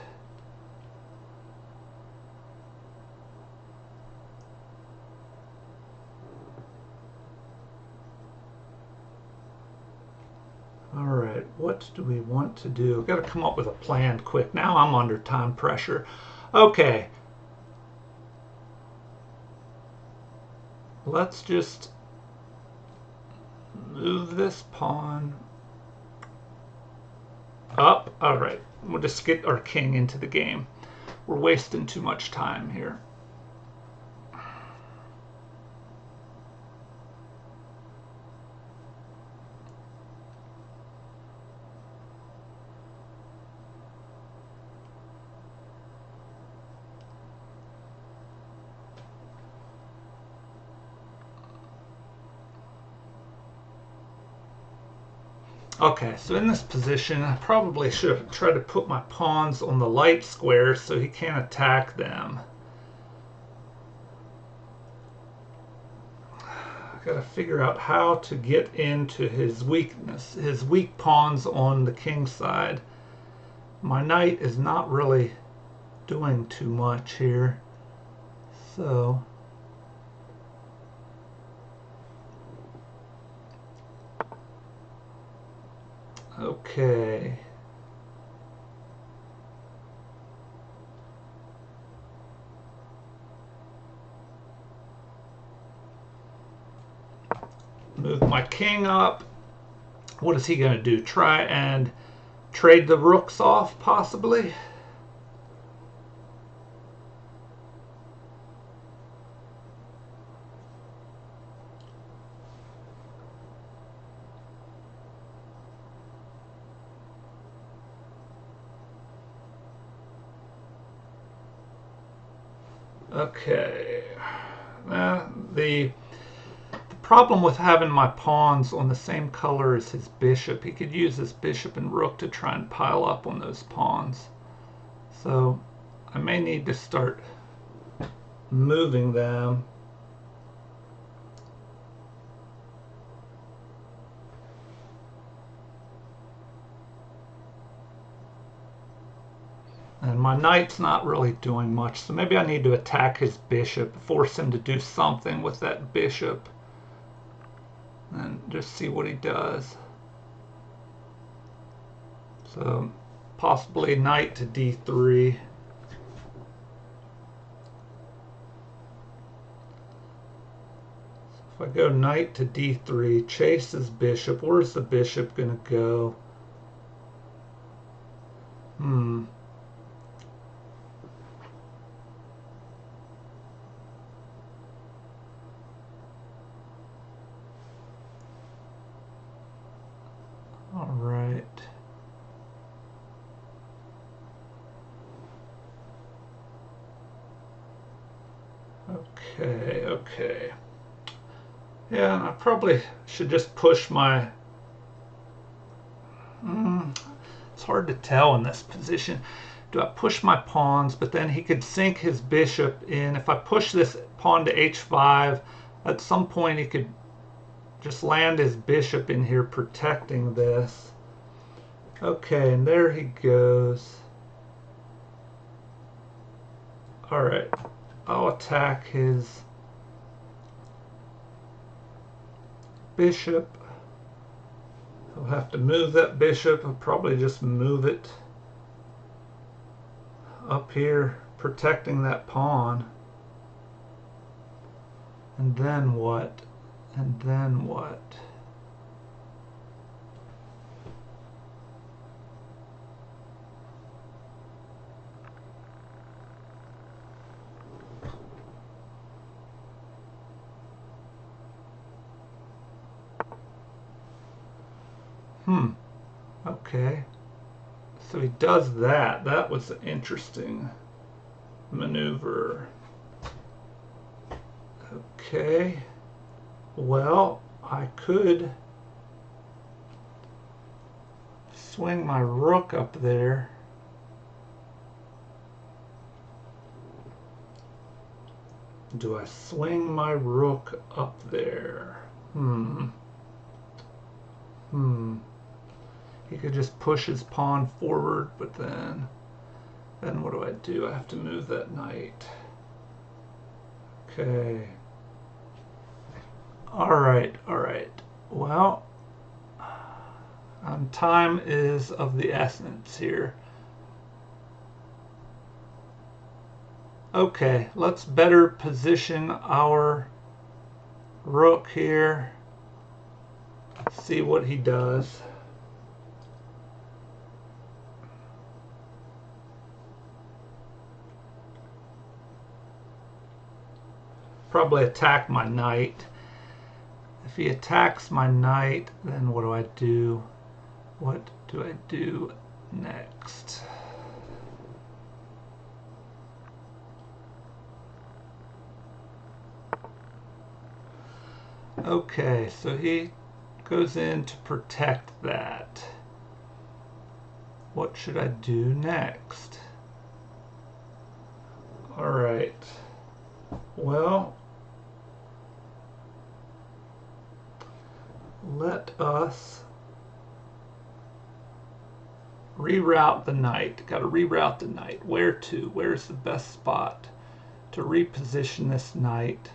All right, what do we want to do? We've got to come up with a plan quick. Now I'm under time pressure. Okay. Let's just move this pawn up. All right, we'll just get our king into the game. We're wasting too much time here. Okay, so in this position, I probably should have tried to put my pawns on the light squares so he can't attack them. gotta figure out how to get into his weakness, his weak pawns on the king side. My knight is not really doing too much here, so okay. Move my king up. What is he going to do? Try and trade the rooks off, possibly? Okay. The problem with having my pawns on the same color as his bishop, he could use his bishop and rook to try and pile up on those pawns. So I may need to start moving them. And my knight's not really doing much, so maybe I need to attack his bishop, force him to do something with that bishop, and just see what he does. So possibly knight to d3. If I go knight to d3, chase his bishop, where's the bishop going to go? All right. Okay. Yeah, I probably should just push my... It's hard to tell in this position. Do I push my pawns, but then he could sink his bishop in. If I push this pawn to h5, at some point he could just land his bishop in here protecting this. Okay, and there he goes. Alright, I'll attack his bishop. I'll have to move that bishop. I'll probably just move it up here, protecting that pawn. And then what? And then what? Okay. So he does that. That was an interesting maneuver. Okay. Well, I could swing my rook up there. Do I swing my rook up there? He could just push his pawn forward, but then what do I do? I have to move that knight. Okay. All right. Well, time is of the essence here. Okay, let's better position our rook here. See what he does. Probably attack my knight. If he attacks my knight, then what do I do? What do I do next? Okay, so he goes in to protect that. What should I do next? All right. Well, let us reroute the knight. Got to reroute the knight. Where to? Where's the best spot to reposition this knight?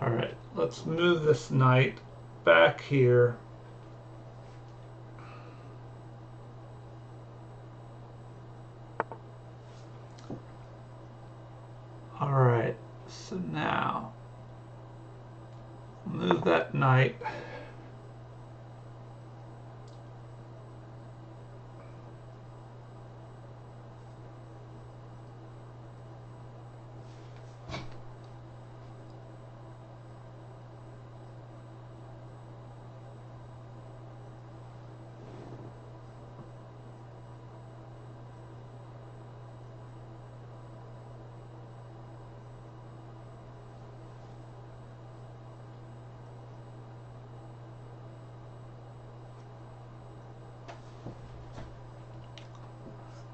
All right, let's move this knight back here. All right, so now move that knight.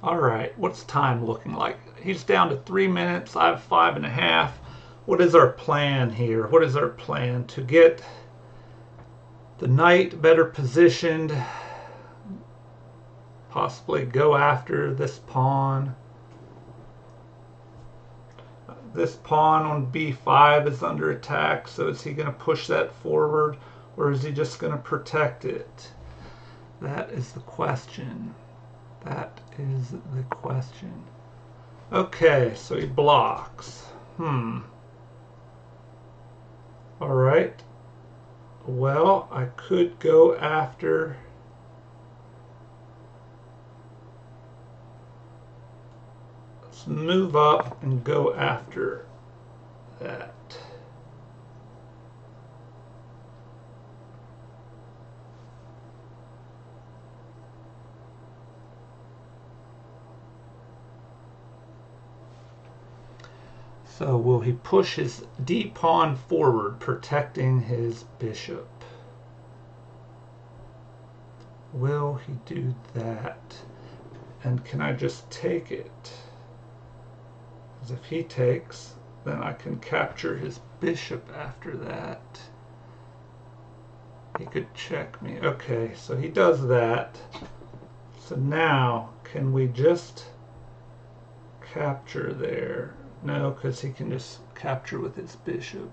All right, what's time looking like? He's down to 3 minutes. I have 5.5. What is our plan here? What is our plan to get the knight better positioned? Possibly go after this pawn. This pawn on b5 is under attack, so is he going to push that forward, or is he just going to protect it? That is the question. That is the question. Okay, so he blocks. All right. Well, I could go after... Let's move up and go after that. So will he push his d pawn forward, protecting his bishop? Will he do that? And can I just take it? Because if he takes, then I can capture his bishop after that. He could check me. Okay, so he does that. So now, can we just capture there? No, because he can just capture with his bishop.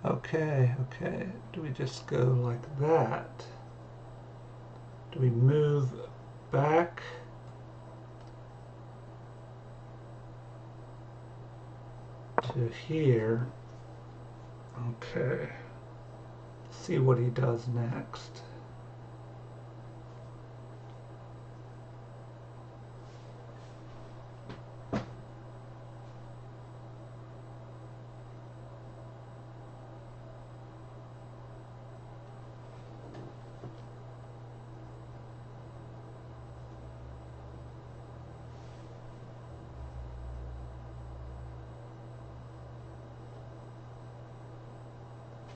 Okay, okay. Do we just go like that? Do we move back? To here. Okay. See what he does next.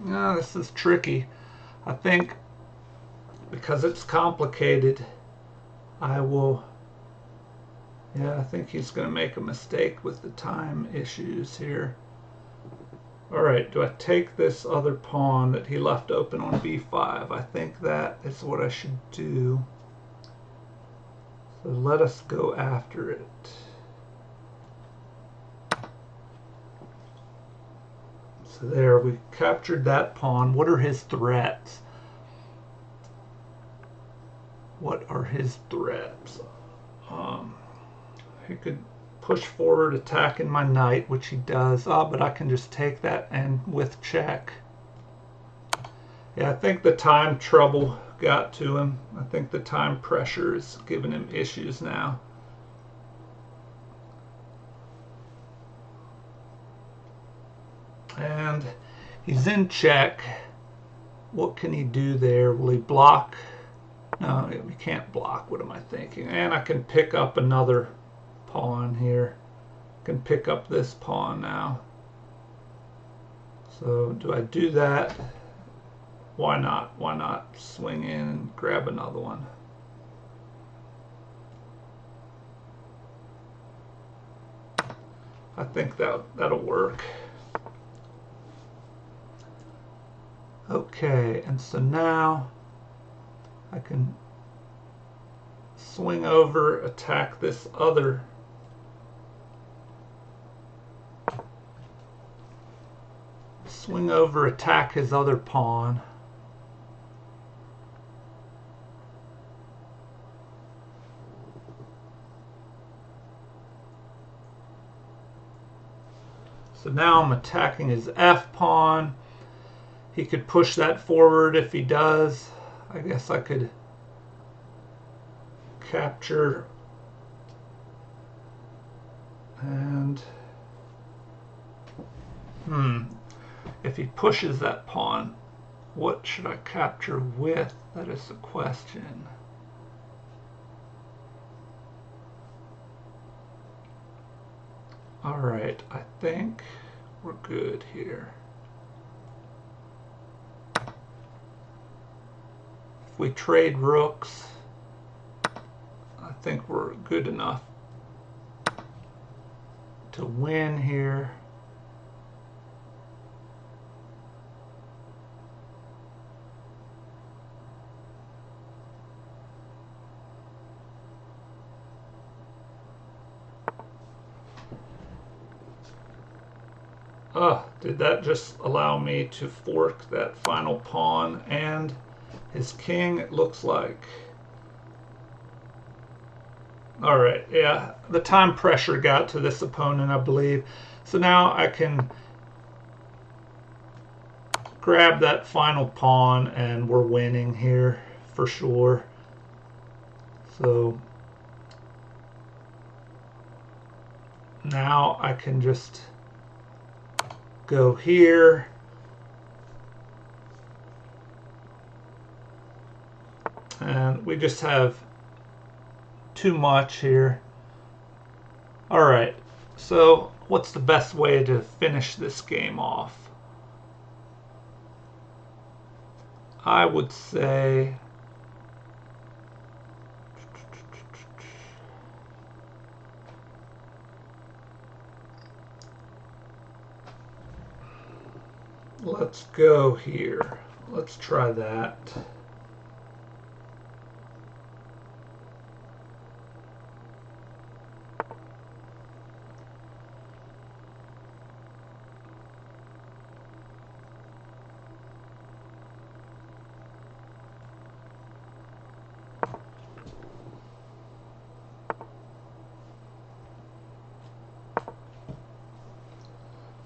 No, this is tricky. I think because it's complicated, I think he's going to make a mistake with the time issues here. All right, do I take this other pawn that he left open on b5? I think that is what I should do. So let us go after it. So there, we captured that pawn. What are his threats? What are his threats? He could push forward, attacking my knight, which he does. But I can just take that and with check. Yeah, I think the time trouble got to him. I think the time pressure is giving him issues now. And he's in check. What can he do there? Will he block? No, he can't block. What am I thinking? And I can pick up another pawn here. I can pick up this pawn now. So do I do that? Why not? Why not swing in and grab another one? I think that'll work. Okay, and so now I can swing over, attack this other. Swing over, attack his other pawn. So now I'm attacking his F pawn. He could push that forward if he does. I guess I could capture and if he pushes that pawn, what should I capture with? That is the question. All right, I think we're good here. If we trade rooks, I think we're good enough to win here. Did that just allow me to fork that final pawn and his king? It looks like. All right, yeah, the time pressure got to this opponent, I believe. So now I can grab that final pawn and we're winning here for sure. So now I can just go here. And we just have too much here. All right, so what's the best way to finish this game off? I would say let's go here. Let's try that.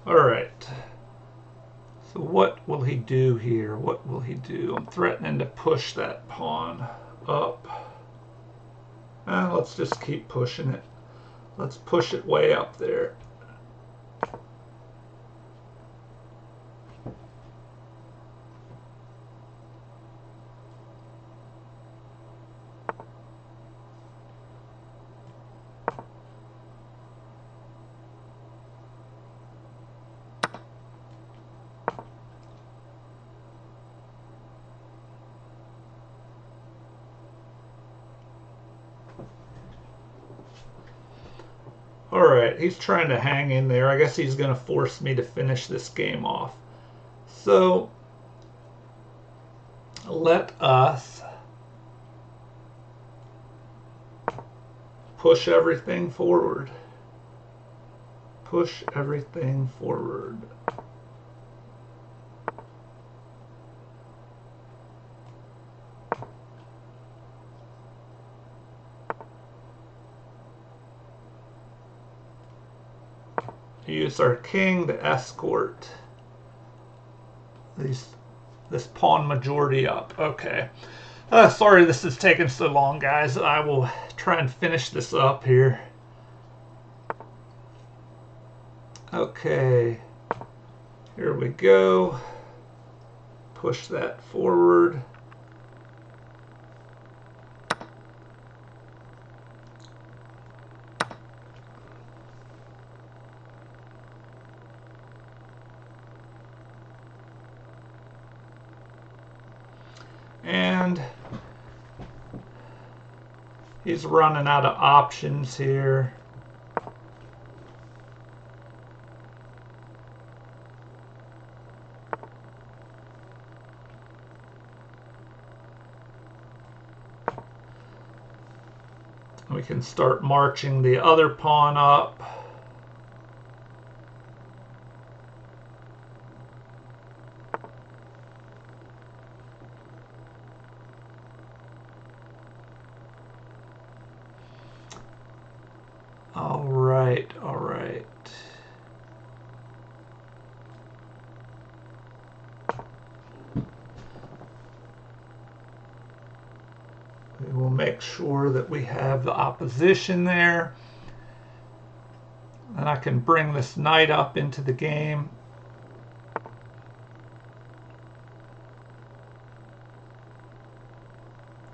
All right. So what will he do here? What will he do? I'm threatening to push that pawn up. Let's just keep pushing it. Let's push it way up there. Alright, he's trying to hang in there. I guess he's going to force me to finish this game off. So, let us push everything forward. Push everything forward. Use our king to escort this pawn majority up. Okay. Sorry this is taking so long, guys. I will try and finish this up here. Okay. Here we go. Push that forward. And he's running out of options here. We can start marching the other pawn up. All right, all right. We will make sure that we have the opposition there. And I can bring this knight up into the game.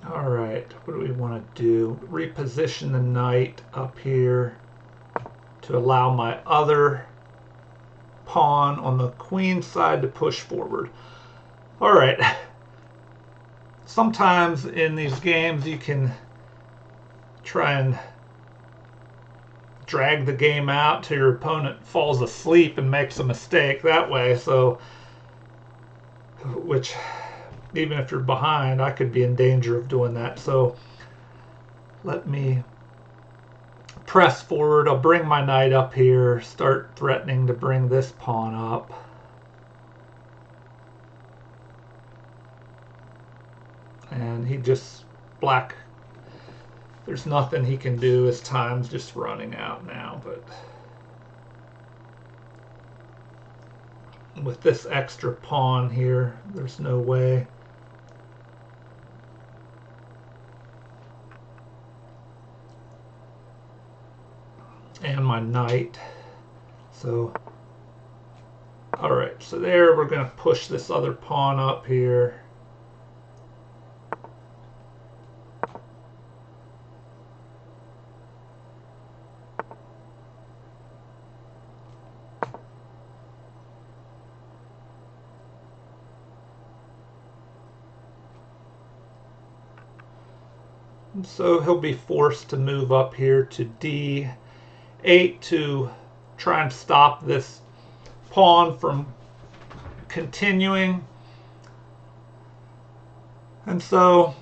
All right, what do we want to do? Reposition the knight up here to allow my other pawn on the queen side to push forward. All right. Sometimes in these games you can try and drag the game out till your opponent falls asleep and makes a mistake that way. So, which even if you're behind, I could be in danger of doing that. So let me press forward. I'll bring my knight up here, start threatening to bring this pawn up. And he just, black, there's nothing he can do. His time's just running out now. But with this extra pawn here, there's no way. And my knight. So, all right, so there we're going to push this other pawn up here. So he'll be forced to move up here to D8 to try and stop this pawn from continuing. And so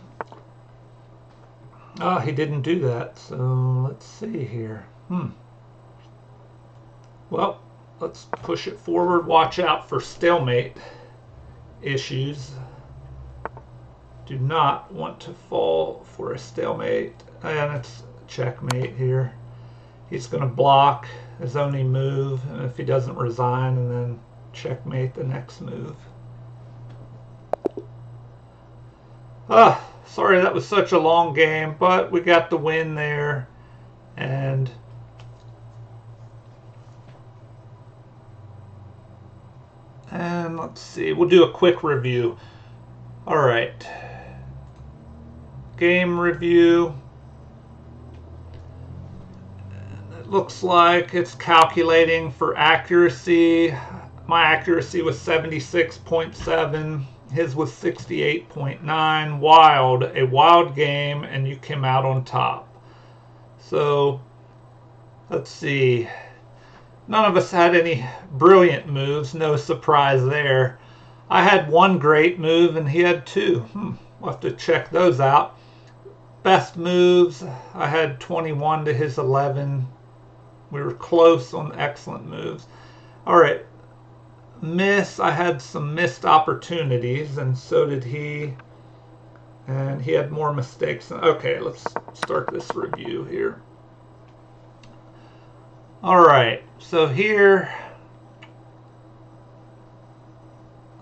he didn't do that. So let's see here. Well, let's push it forward. Watch out for stalemate issues. Do not want to fall for a stalemate. And it's checkmate here. He's going to block his only move if he doesn't resign, and then checkmate the next move. Sorry that was such a long game, but we got the win there. And let's see, we'll do a quick review. All right. Game review. It looks like it's calculating for accuracy. My accuracy was 76.7. His was 68.9. Wild. A wild game, and you came out on top. So, let's see. None of us had any brilliant moves. No surprise there. I had one great move, and he had two. We'll have to check those out. Best moves, I had 21 to his 11. We were close on excellent moves. All right. Miss, I had some missed opportunities, and so did he. And he had more mistakes. Okay, let's start this review here. All right, so here,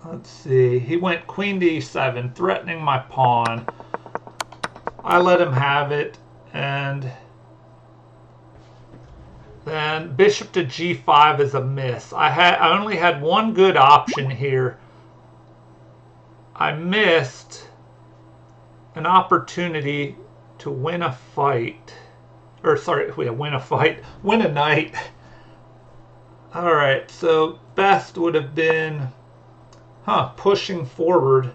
let's see. He went queen to e7, threatening my pawn. I let him have it, and then bishop to g5 is a miss. I only had one good option here. I missed an opportunity to win a fight. Or sorry, win a fight. Win a knight. All right, so best would have been, pushing forward.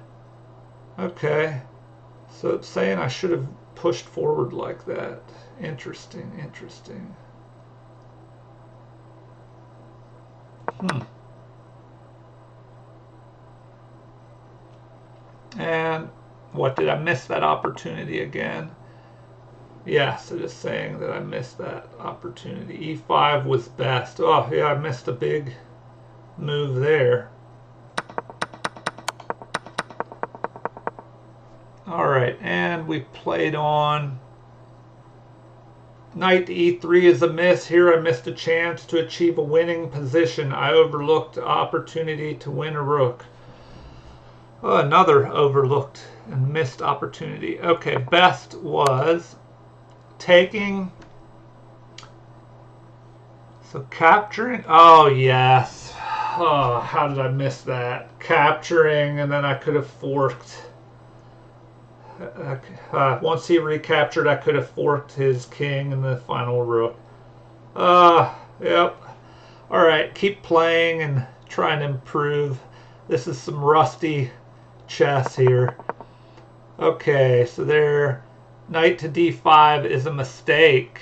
Okay. So it's saying I should have pushed forward like that. Interesting, interesting. And what, did I miss that opportunity again? Yes, it is saying that I missed that opportunity. E5 was best. Oh, yeah, I missed a big move there. All right, and we played on knight to e3 is a miss. Here I missed a chance to achieve a winning position. I overlooked the opportunity to win a rook. Oh, another overlooked and missed opportunity. Okay, best was taking. So capturing. Oh, yes. Oh, how did I miss that? Capturing, and then I could have forked. Once he recaptured, I could have forked his king and the final rook. Yep. All right, keep playing and trying to improve. This is some rusty chess here. Okay, so there, knight to d5 is a mistake.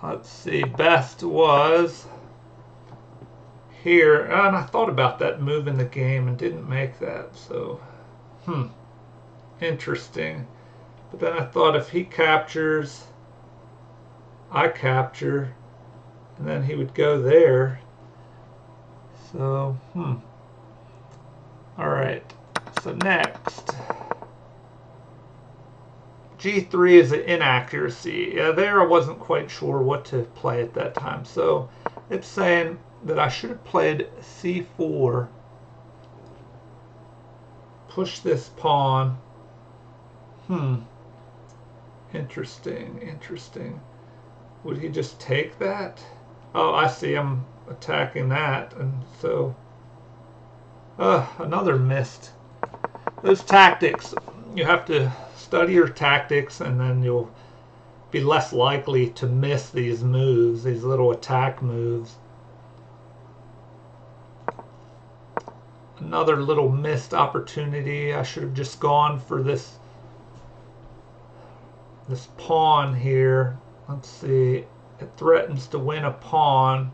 Let's see, best was here, and I thought about that move in the game and didn't make that, so, interesting. But then I thought if he captures, I capture, and then he would go there. So, all right, so next. G3 is an inaccuracy. Yeah, there I wasn't quite sure what to play at that time. So it's saying that I should have played C4. Push this pawn. Interesting, interesting. Would he just take that? Oh, I see. I'm attacking that. And so, another missed. Those tactics, you have to study your tactics, and then you'll be less likely to miss these moves, these little attack moves. Another little missed opportunity. I should have just gone for this pawn here. Let's see. It threatens to win a pawn.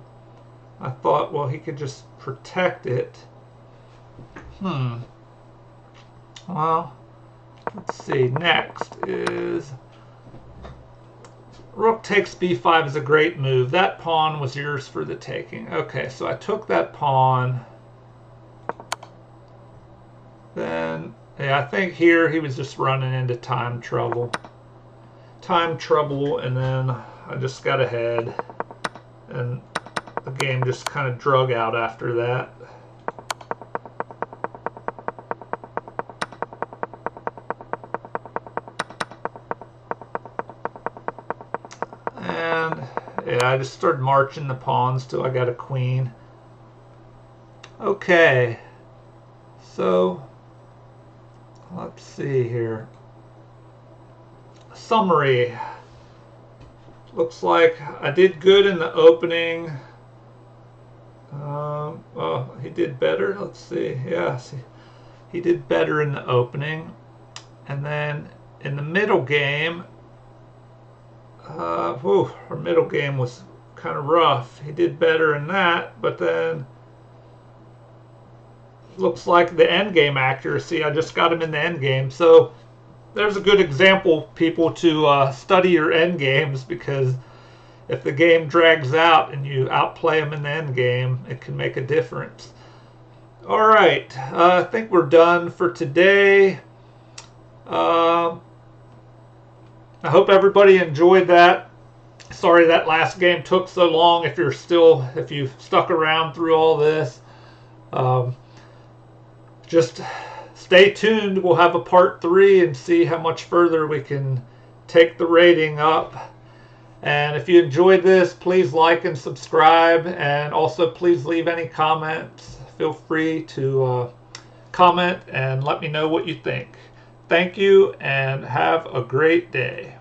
I thought, well, he could just protect it. Well, let's see. Next is rook takes b5 is a great move. That pawn was yours for the taking. Okay, so I took that pawn. Then, yeah, I think here he was just running into time trouble. And then I just got ahead, and the game just kind of drug out after that. And yeah, I just started marching the pawns till I got a queen. Okay, so let's see here. Summary. Looks like I did good in the opening. Oh, he did better. Let's see. Yes, he did better in the opening. And then in the middle game, our middle game was kind of rough. He did better in that, but then looks like the end game accuracy, I just got him in the end game. So there's a good example, people, to study your end games, because if the game drags out and you outplay them in the end game, it can make a difference. All right, I think we're done for today. I hope everybody enjoyed that. Sorry that last game took so long. If you've stuck around through all this, just stay tuned. We'll have a part 3 and see how much further we can take the rating up. And if you enjoyed this, please like and subscribe, and also please leave any comments. Feel free to comment and let me know what you think. Thank you, and have a great day.